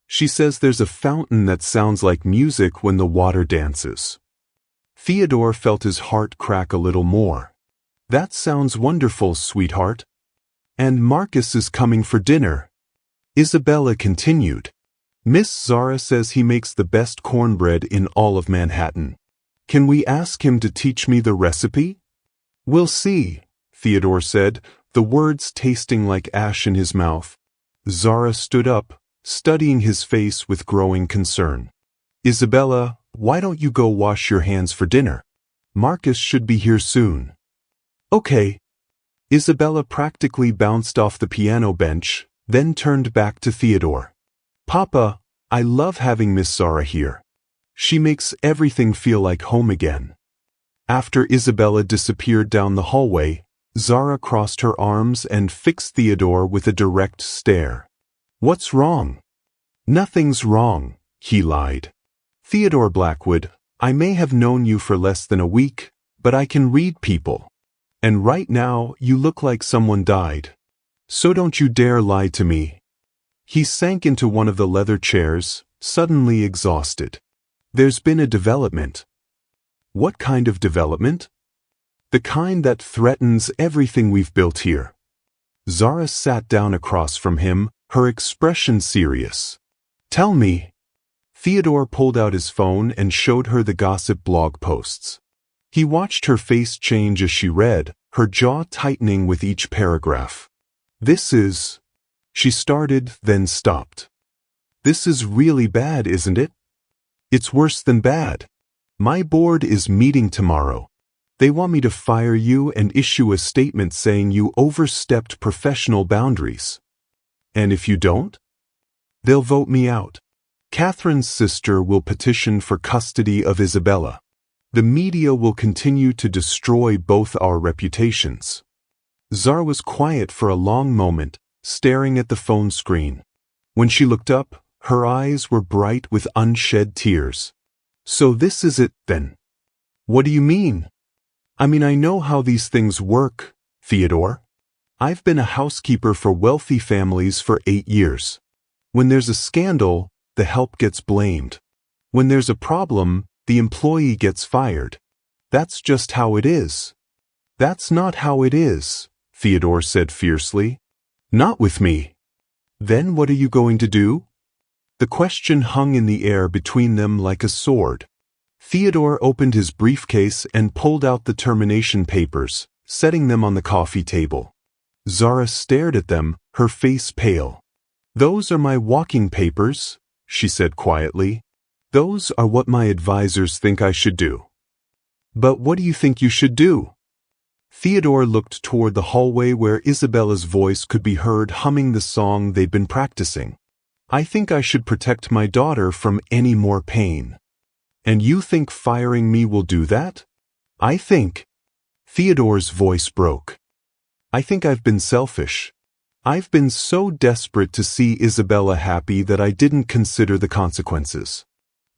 She says there's a fountain that sounds like music when the water dances." Theodore felt his heart crack a little more. "That sounds wonderful, sweetheart." "And Marcus is coming for dinner," Isabella continued. "Miss Zara says he makes the best cornbread in all of Manhattan. Can we ask him to teach me the recipe?" "We'll see," Theodore said, the words tasting like ash in his mouth. Zara stood up, studying his face with growing concern. "Isabella, why don't you go wash your hands for dinner? Marcus should be here soon." "Okay." Isabella practically bounced off the piano bench, then turned back to Theodore. "Papa, I love having Miss Zara here. She makes everything feel like home again." After Isabella disappeared down the hallway, Zara crossed her arms and fixed Theodore with a direct stare. "What's wrong?" "Nothing's wrong," he lied. "Theodore Blackwood, I may have known you for less than a week, but I can read people. And right now you look like someone died. So don't you dare lie to me." He sank into one of the leather chairs, suddenly exhausted. "There's been a development." "What kind of development?" "The kind that threatens everything we've built here." Zara sat down across from him, her expression serious. "Tell me." Theodore pulled out his phone and showed her the gossip blog posts. He watched her face change as she read, her jaw tightening with each paragraph. "This is..." She started, then stopped. "This is really bad, isn't it?" "It's worse than bad. My board is meeting tomorrow. They want me to fire you and issue a statement saying you overstepped professional boundaries. And if you don't? They'll vote me out. Catherine's sister will petition for custody of Isabella. The media will continue to destroy both our reputations." Zara was quiet for a long moment, staring at the phone screen. When she looked up, her eyes were bright with unshed tears. "So this is it, then?" "What do you mean?" I know how these things work, Theodore. I've been a housekeeper for wealthy families for 8 years. When there's a scandal, the help gets blamed. When there's a problem, the employee gets fired. That's just how it is." "That's not how it is," Theodore said fiercely. Not with me. Then what are you going to do? The question hung in the air between them like a sword. Theodore opened his briefcase and pulled out the termination papers, setting them on the coffee table. Zara stared at them, her face pale. "Those are my walking papers," she said quietly. "Those are what my advisors think I should do." "But what do you think you should do?" Theodore looked toward the hallway where Isabella's voice could be heard humming the song they'd been practicing. "I think I should protect my daughter from any more pain." "And you think firing me will do that?" "I think—" Theodore's voice broke. "I think I've been selfish. I've been so desperate to see Isabella happy that I didn't consider the consequences.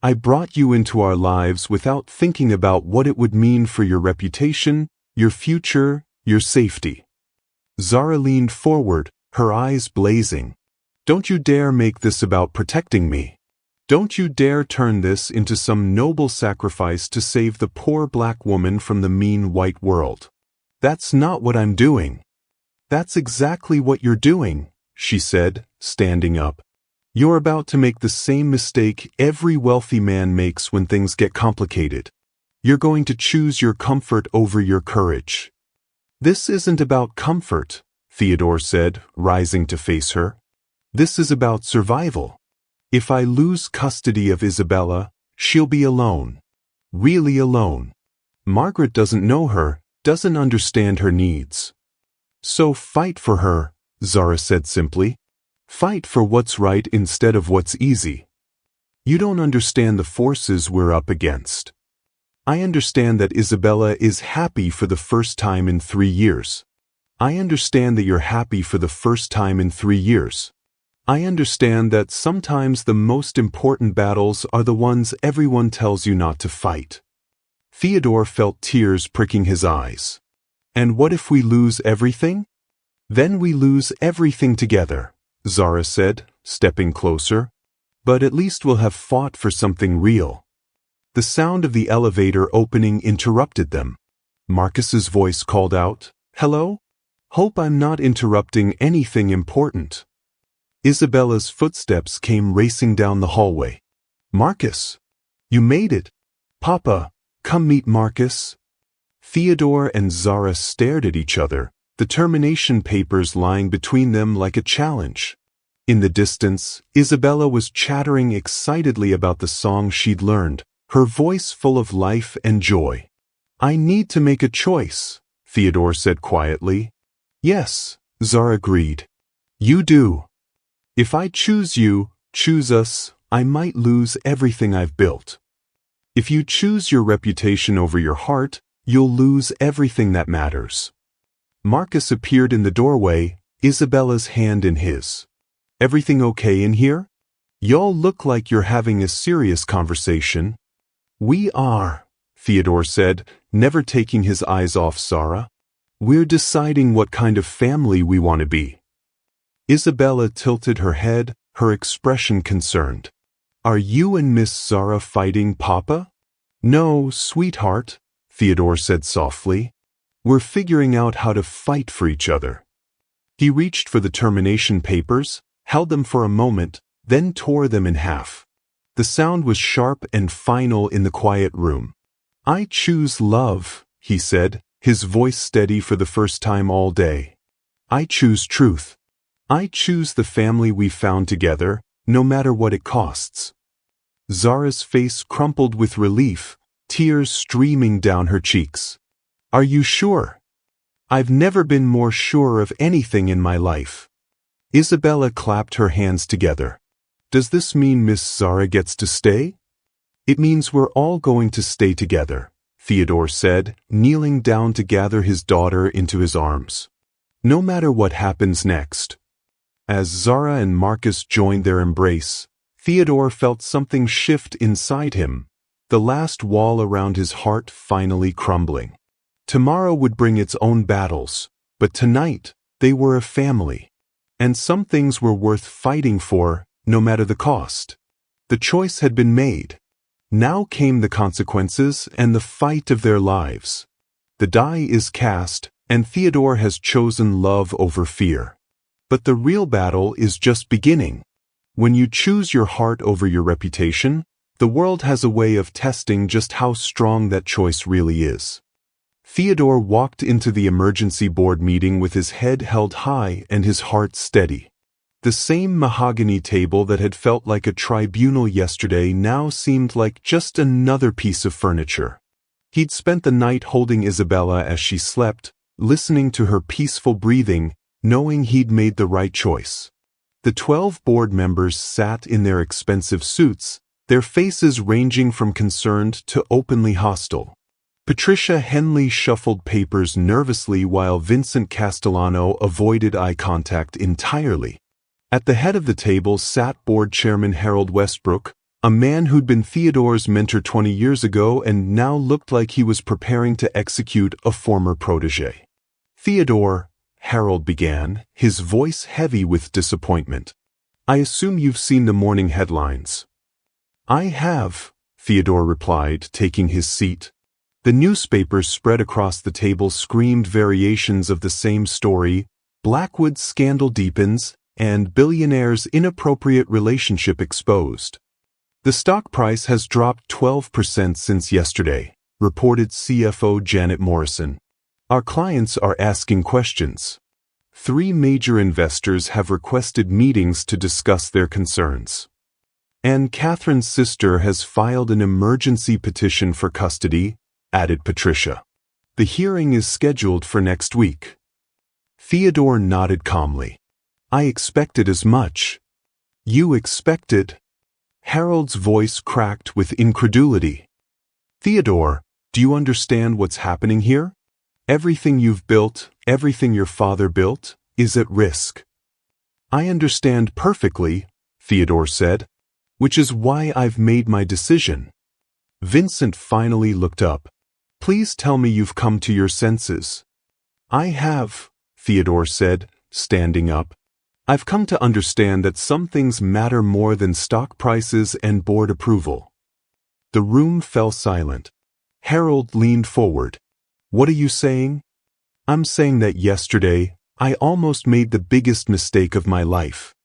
I brought you into our lives without thinking about what it would mean for your reputation, your future, your safety." Zara leaned forward, her eyes blazing. "Don't you dare make this about protecting me. Don't you dare turn this into some noble sacrifice to save the poor black woman from the mean white world. That's not what I'm doing." "That's exactly what you're doing," she said, standing up. "You're about to make the same mistake every wealthy man makes when things get complicated. You're going to choose your comfort over your courage." "This isn't about comfort," Theodore said, rising to face her. "This is about survival. If I lose custody of Isabella, she'll be alone. Really alone. Margaret doesn't know her, doesn't understand her needs. So fight for her," Zara said simply. "Fight for what's right instead of what's easy. You don't understand the forces we're up against. I understand that Isabella is happy for the first time in 3 years. I understand that you're happy for the first time in 3 years. I understand that sometimes the most important battles are the ones everyone tells you not to fight." Theodore felt tears pricking his eyes. "And what if we lose everything?" "Then we lose everything together," Zara said, stepping closer. "But at least we'll have fought for something real." The sound of the elevator opening interrupted them. Marcus's voice called out, "Hello? Hope I'm not interrupting anything important." Isabella's footsteps came racing down the hallway. "Marcus! You made it! Papa, come meet Marcus." Theodore and Zara stared at each other, the termination papers lying between them like a challenge. In the distance, Isabella was chattering excitedly about the song she'd learned, her voice full of life and joy. "I need to make a choice," Theodore said quietly. "Yes," Zara agreed. "You do. If I choose you, choose us, I might lose everything I've built. If you choose your reputation over your heart, you'll lose everything that matters." Marcus appeared in the doorway, Isabella's hand in his. "Everything okay in here? Y'all look like you're having a serious conversation." "We are," Theodore said, never taking his eyes off Zara. "We're deciding what kind of family we want to be." Isabella tilted her head, her expression concerned. "Are you and Miss Zara fighting, Papa?" "No, sweetheart," Theodore said softly. "We're figuring out how to fight for each other." He reached for the termination papers, held them for a moment, then tore them in half. The sound was sharp and final in the quiet room. "I choose love," he said, his voice steady for the first time all day. "I choose truth. I choose the family we found together, no matter what it costs." Zara's face crumpled with relief, tears streaming down her cheeks. "Are you sure?" "I've never been more sure of anything in my life." Isabella clapped her hands together. "Does this mean Miss Zara gets to stay?" "It means we're all going to stay together," Theodore said, kneeling down to gather his daughter into his arms. "No matter what happens next." As Zara and Marcus joined their embrace, Theodore felt something shift inside him, the last wall around his heart finally crumbling. Tomorrow would bring its own battles, but tonight they were a family. And some things were worth fighting for, no matter the cost. The choice had been made. Now came the consequences and the fight of their lives. The die is cast, and Theodore has chosen love over fear. But the real battle is just beginning. When you choose your heart over your reputation, the world has a way of testing just how strong that choice really is. Theodore walked into the emergency board meeting with his head held high and his heart steady. The same mahogany table that had felt like a tribunal yesterday now seemed like just another piece of furniture. He'd spent the night holding Isabella as she slept, listening to her peaceful breathing, knowing he'd made the right choice. The 12 board members sat in their expensive suits, their faces ranging from concerned to openly hostile. Patricia Henley shuffled papers nervously while Vincent Castellano avoided eye contact entirely. At the head of the table sat board chairman Harold Westbrook, a man who'd been Theodore's mentor 20 years ago and now looked like he was preparing to execute a former protege. "Theodore," Harold began, his voice heavy with disappointment. "I assume you've seen the morning headlines." "I have," Theodore replied, taking his seat. The newspapers spread across the table screamed variations of the same story: Blackwood's scandal deepens, and billionaire's inappropriate relationship exposed. "The stock price has dropped 12% since yesterday," reported CFO Janet Morrison. "Our clients are asking questions. 3 major investors have requested meetings to discuss their concerns. And Catherine's sister has filed an emergency petition for custody," added Patricia. "The hearing is scheduled for next week." Theodore nodded calmly. "I expected as much." "You expected?" Harold's voice cracked with incredulity. "Theodore, do you understand what's happening here? Everything you've built, everything your father built, is at risk." "I understand perfectly," Theodore said, "which is why I've made my decision." Vincent finally looked up. "Please tell me you've come to your senses." "I have," Theodore said, standing up. "I've come to understand that some things matter more than stock prices and board approval." The room fell silent. Harold leaned forward. "What are you saying?" "I'm saying that yesterday, I almost made the biggest mistake of my life.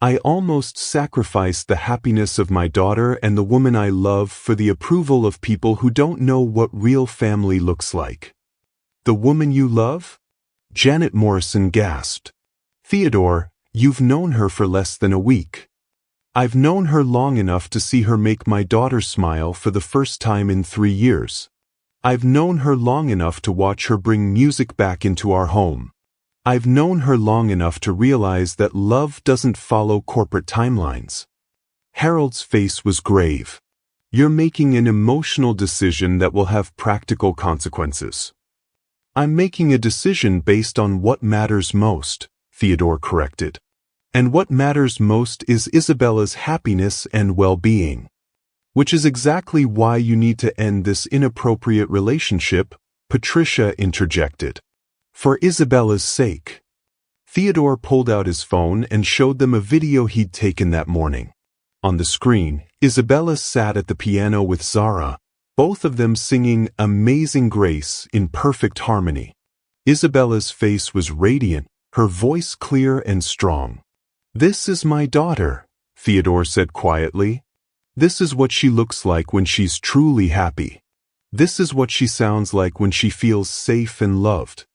I almost sacrificed the happiness of my daughter and the woman I love for the approval of people who don't know what real family looks like." "The woman you love?" Janet Morrison gasped. "Theodore, you've known her for less than a week." "I've known her long enough to see her make my daughter smile for the first time in 3 years. I've known her long enough to watch her bring music back into our home. I've known her long enough to realize that love doesn't follow corporate timelines." Harold's face was grave. "You're making an emotional decision that will have practical consequences." "I'm making a decision based on what matters most," Theodore corrected. "And what matters most is Isabella's happiness and well-being. Which is exactly why you need to end this inappropriate relationship," Patricia interjected. "For Isabella's sake." Theodore pulled out his phone and showed them a video he'd taken that morning. On the screen, Isabella sat at the piano with Zara, both of them singing Amazing Grace in perfect harmony. Isabella's face was radiant, her voice clear and strong. "This is my daughter," Theodore said quietly. "This is what she looks like when she's truly happy. This is what she sounds like when she feels safe and loved.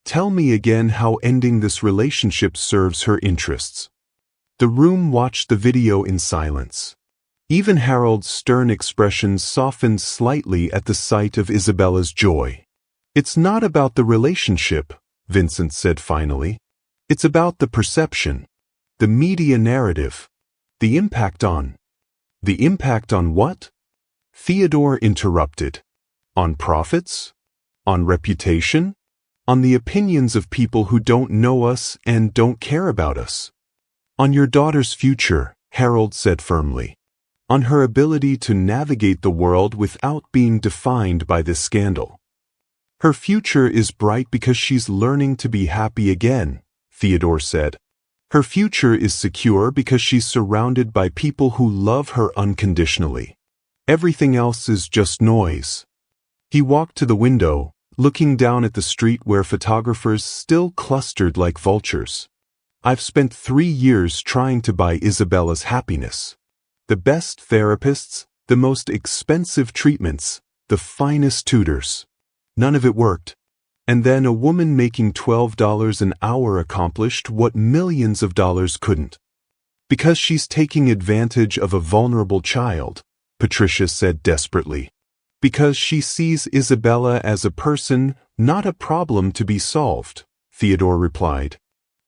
Tell me again how ending this relationship serves her interests." The room watched the video in silence. Even Harold's stern expression softened slightly at the sight of Isabella's joy. "It's not about the relationship," Vincent said finally. "It's about the perception, the media narrative, the impact on..." "The impact on what?" Theodore interrupted. "On profits? On reputation? On the opinions of people who don't know us and don't care about us. On your daughter's future," Harold said firmly. "On her ability to navigate the world without being defined by this scandal. Her future is bright because she's learning to be happy again," Theodore said. "Her future is secure because she's surrounded by people who love her unconditionally. Everything else is just noise." He walked to the window, looking down at the street where photographers still clustered like vultures. I've spent 3 years trying to buy Isabella's happiness. The best therapists, the most expensive treatments, the finest tutors. None of it worked. And then a woman making $12 an hour accomplished what millions of dollars couldn't. Because she's taking advantage of a vulnerable child, Patricia said desperately. Because she sees Isabella as a person, not a problem to be solved, Theodore replied.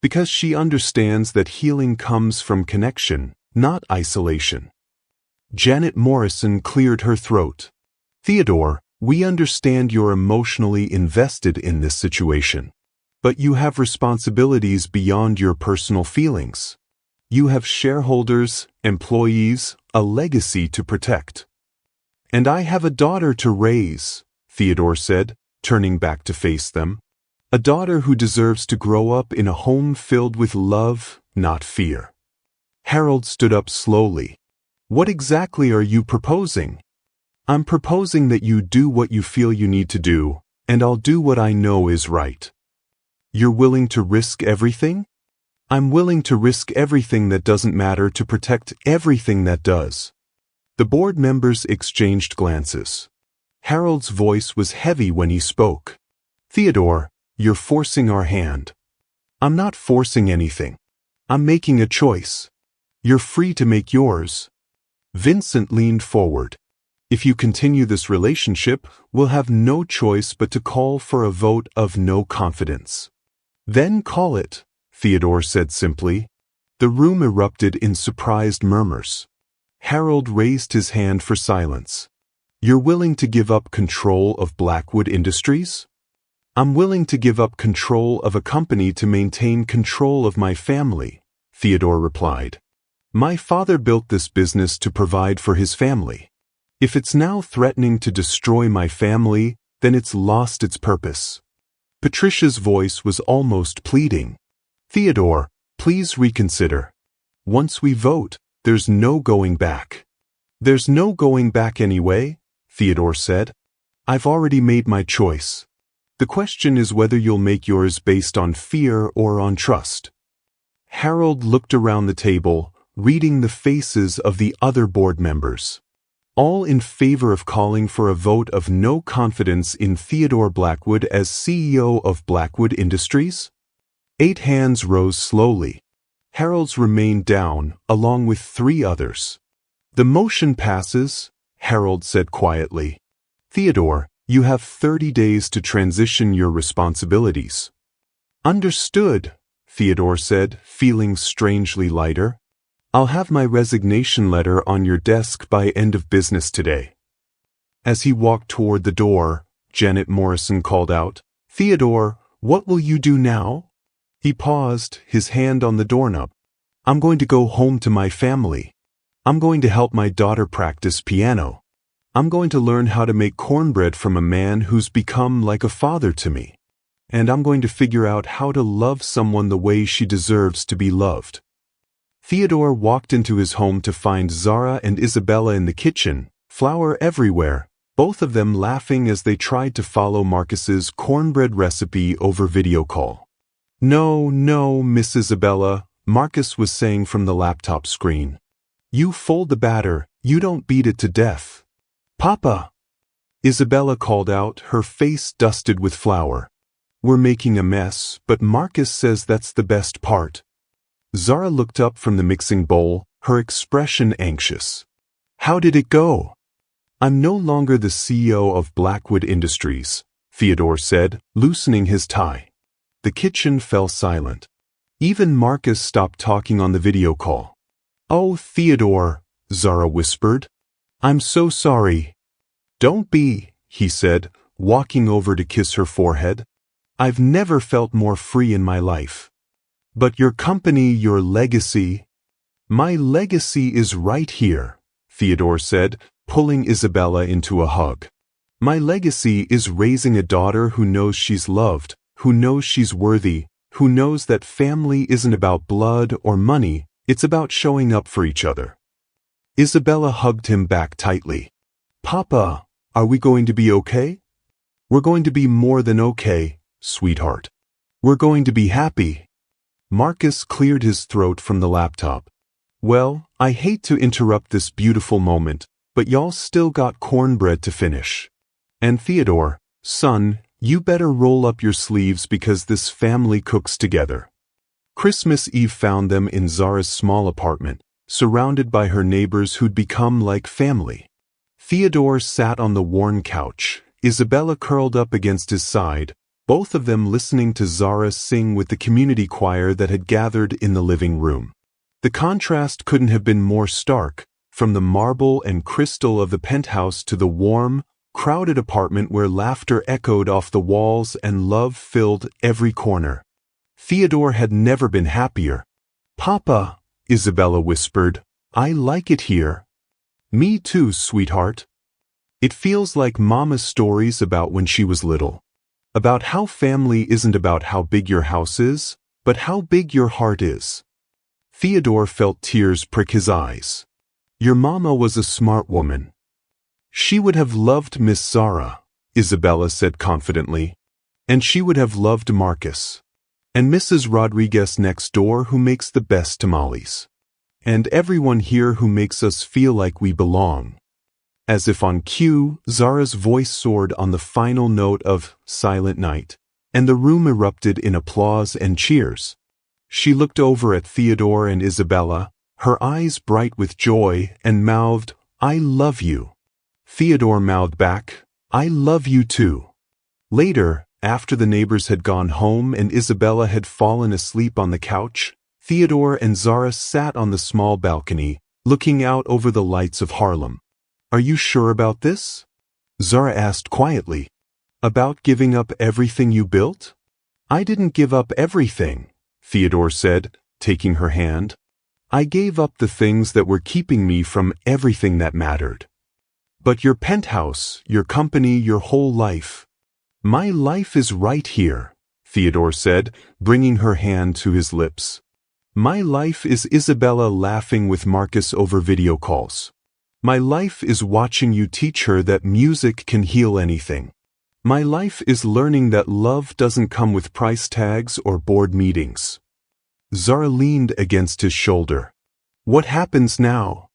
Because she understands that healing comes from connection, not isolation. Janet Morrison cleared her throat. Theodore, we understand you're emotionally invested in this situation. But you have responsibilities beyond your personal feelings. You have shareholders, employees, a legacy to protect. And I have a daughter to raise, Theodore said, turning back to face them. A daughter who deserves to grow up in a home filled with love, not fear. Harold stood up slowly. What exactly are you proposing? I'm proposing that you do what you feel you need to do, and I'll do what I know is right. You're willing to risk everything? I'm willing to risk everything that doesn't matter to protect everything that does. The board members exchanged glances. Harold's voice was heavy when he spoke. Theodore, you're forcing our hand. I'm not forcing anything. I'm making a choice. You're free to make yours. Vincent leaned forward. If you continue this relationship, we'll have no choice but to call for a vote of no confidence. Then call it, Theodore said simply. The room erupted in surprised murmurs. Harold raised his hand for silence. You're willing to give up control of Blackwood Industries? I'm willing to give up control of a company to maintain control of my family, Theodore replied. My father built this business to provide for his family. If it's now threatening to destroy my family, then it's lost its purpose. Patricia's voice was almost pleading. Theodore, please reconsider. Once we vote, there's no going back. There's no going back anyway, Theodore said. I've already made my choice. The question is whether you'll make yours based on fear or on trust. Harold looked around the table, reading the faces of the other board members. All in favor of calling for a vote of no confidence in Theodore Blackwood as CEO of Blackwood Industries? 8 hands rose slowly. Harold's remained down, along with 3 others. The motion passes, Harold said quietly. Theodore, you have 30 days to transition your responsibilities. Understood, Theodore said, feeling strangely lighter. I'll have my resignation letter on your desk by end of business today. As he walked toward the door, Janet Morrison called out, Theodore, what will you do now? He paused, his hand on the doorknob. I'm going to go home to my family. I'm going to help my daughter practice piano. I'm going to learn how to make cornbread from a man who's become like a father to me. And I'm going to figure out how to love someone the way she deserves to be loved. Theodore walked into his home to find Zara and Isabella in the kitchen, flour everywhere, both of them laughing as they tried to follow Marcus's cornbread recipe over video call. No, Miss Isabella, Marcus was saying from the laptop screen. You fold the batter, you don't beat it to death. Papa! Isabella called out, her face dusted with flour. We're making a mess, but Marcus says that's the best part. Zara looked up from the mixing bowl, her expression anxious. How did it go? I'm no longer the CEO of Blackwood Industries, Theodore said, loosening his tie. The kitchen fell silent. Even Marcus stopped talking on the video call. Oh, Theodore, Zara whispered. I'm so sorry. Don't be, he said, walking over to kiss her forehead. I've never felt more free in my life. But your company, your legacy. My legacy is right here, Theodore said, pulling Isabella into a hug. My legacy is raising a daughter who knows she's loved, who knows she's worthy, who knows that family isn't about blood or money, it's about showing up for each other. Isabella hugged him back tightly. Papa, are we going to be okay? We're going to be more than okay, sweetheart. We're going to be happy. Marcus cleared his throat from the laptop. Well, I hate to interrupt this beautiful moment, but y'all still got cornbread to finish. And Theodore, son, you better roll up your sleeves because this family cooks together. Christmas Eve found them in Zara's small apartment, surrounded by her neighbors who'd become like family. Theodore sat on the worn couch, Isabella curled up against his side, both of them listening to Zara sing with the community choir that had gathered in the living room. The contrast couldn't have been more stark, from the marble and crystal of the penthouse to the warm, crowded apartment where laughter echoed off the walls and love filled every corner. Theodore had never been happier. "Papa," Isabella whispered, "I like it here." "Me too, sweetheart." It feels like Mama's stories about when she was little. About how family isn't about how big your house is, but how big your heart is. Theodore felt tears prick his eyes. Your mama was a smart woman. She would have loved Miss Zara, Isabella said confidently. And she would have loved Marcus. And Mrs. Rodriguez next door who makes the best tamales. And everyone here who makes us feel like we belong. As if on cue, Zara's voice soared on the final note of Silent Night, and the room erupted in applause and cheers. She looked over at Theodore and Isabella, her eyes bright with joy, and mouthed, "I love you." Theodore mouthed back, "I love you too." Later, after the neighbors had gone home and Isabella had fallen asleep on the couch, Theodore and Zara sat on the small balcony, looking out over the lights of Harlem. "Are you sure about this?" Zara asked quietly. "About giving up everything you built?" "I didn't give up everything," Theodore said, taking her hand. "I gave up the things that were keeping me from everything that mattered." "But your penthouse, your company, your whole life." "My life is right here," Theodore said, bringing her hand to his lips. "My life is Isabella laughing with Marcus over video calls. My life is watching you teach her that music can heal anything. My life is learning that love doesn't come with price tags or board meetings." Zara leaned against his shoulder. "What happens now?"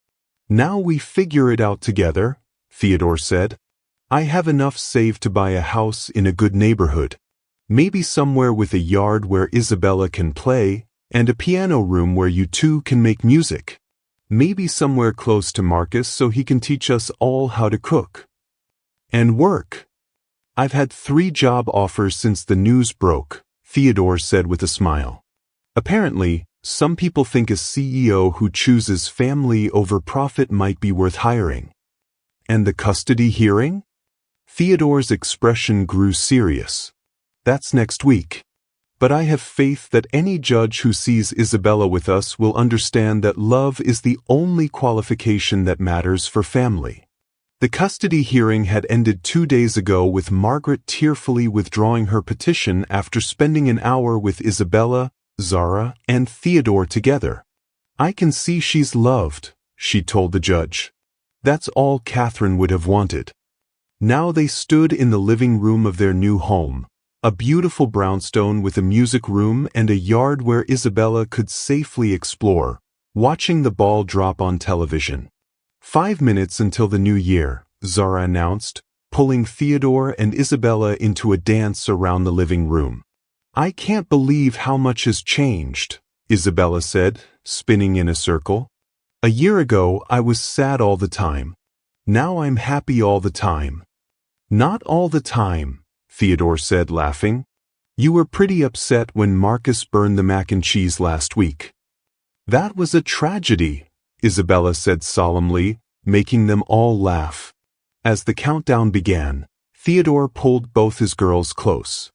"Now we figure it out together," Theodore said. "I have enough saved to buy a house in a good neighborhood. Maybe somewhere with a yard where Isabella can play, and a piano room where you two can make music. Maybe somewhere close to Marcus so he can teach us all how to cook. And work. I've had 3 job offers since the news broke," Theodore said with a smile. "Apparently, some people think a CEO who chooses family over profit might be worth hiring." "And the custody hearing?" Theodore's expression grew serious. "That's next week. But I have faith that any judge who sees Isabella with us will understand that love is the only qualification that matters for family." The custody hearing had ended 2 days ago with Margaret tearfully withdrawing her petition after spending an hour with Isabella, Zara, and Theodore together. "I can see she's loved," she told the judge. "That's all Catherine would have wanted." Now they stood in the living room of their new home, a beautiful brownstone with a music room and a yard where Isabella could safely explore, watching the ball drop on television. 5 minutes until the new year, Zara announced, pulling Theodore and Isabella into a dance around the living room. "I can't believe how much has changed," Isabella said, spinning in a circle. "A year ago I was sad all the time. Now I'm happy all the time." "Not all the time," Theodore said, laughing. "You were pretty upset when Marcus burned the mac and cheese last week." "That was a tragedy," Isabella said solemnly, making them all laugh. As the countdown began, Theodore pulled both his girls close.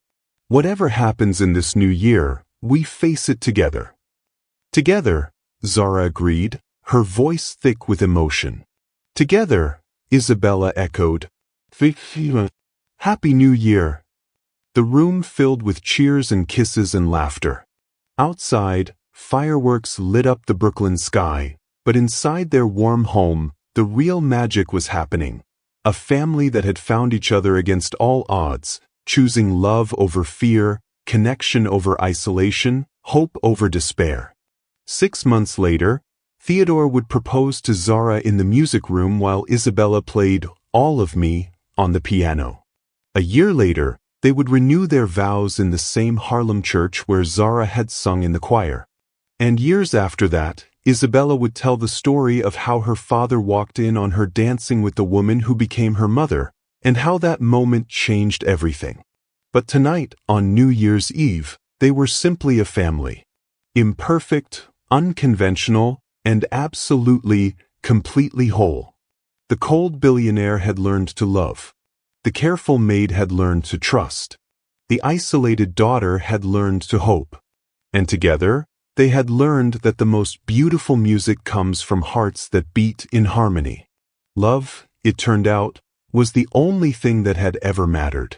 "Whatever happens in this new year, we face it together." "Together," Zara agreed, her voice thick with emotion. "Together," Isabella echoed. "Happy New Year." The room filled with cheers and kisses and laughter. Outside, fireworks lit up the Brooklyn sky, but inside their warm home, the real magic was happening. A family that had found each other against all odds, choosing love over fear, connection over isolation, hope over despair. 6 months later, Theodore would propose to Zara in the music room while Isabella played All of Me on the piano. A year later, they would renew their vows in the same Harlem church where Zara had sung in the choir. And years after that, Isabella would tell the story of how her father walked in on her dancing with the woman who became her mother, and how that moment changed everything. But tonight, on New Year's Eve, they were simply a family. Imperfect, unconventional, and absolutely, completely whole. The cold billionaire had learned to love. The careful maid had learned to trust. The isolated daughter had learned to hope. And together, they had learned that the most beautiful music comes from hearts that beat in harmony. Love, it turned out, was the only thing that had ever mattered.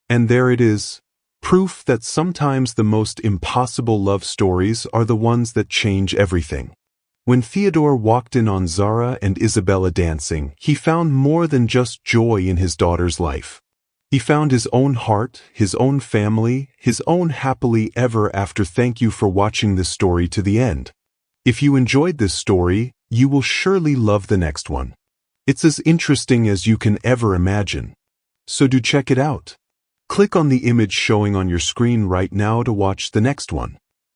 And there it is, proof that sometimes the most impossible love stories are the ones that change everything. When Theodore walked in on Zara and Isabella dancing, he found more than just joy in his daughter's life. He found his own heart, his own family, his own happily ever after. Thank you for watching this story to the end. If you enjoyed this story, you will surely love the next one. It's as interesting as you can ever imagine. So do check it out. Click on the image showing on your screen right now to watch the next one.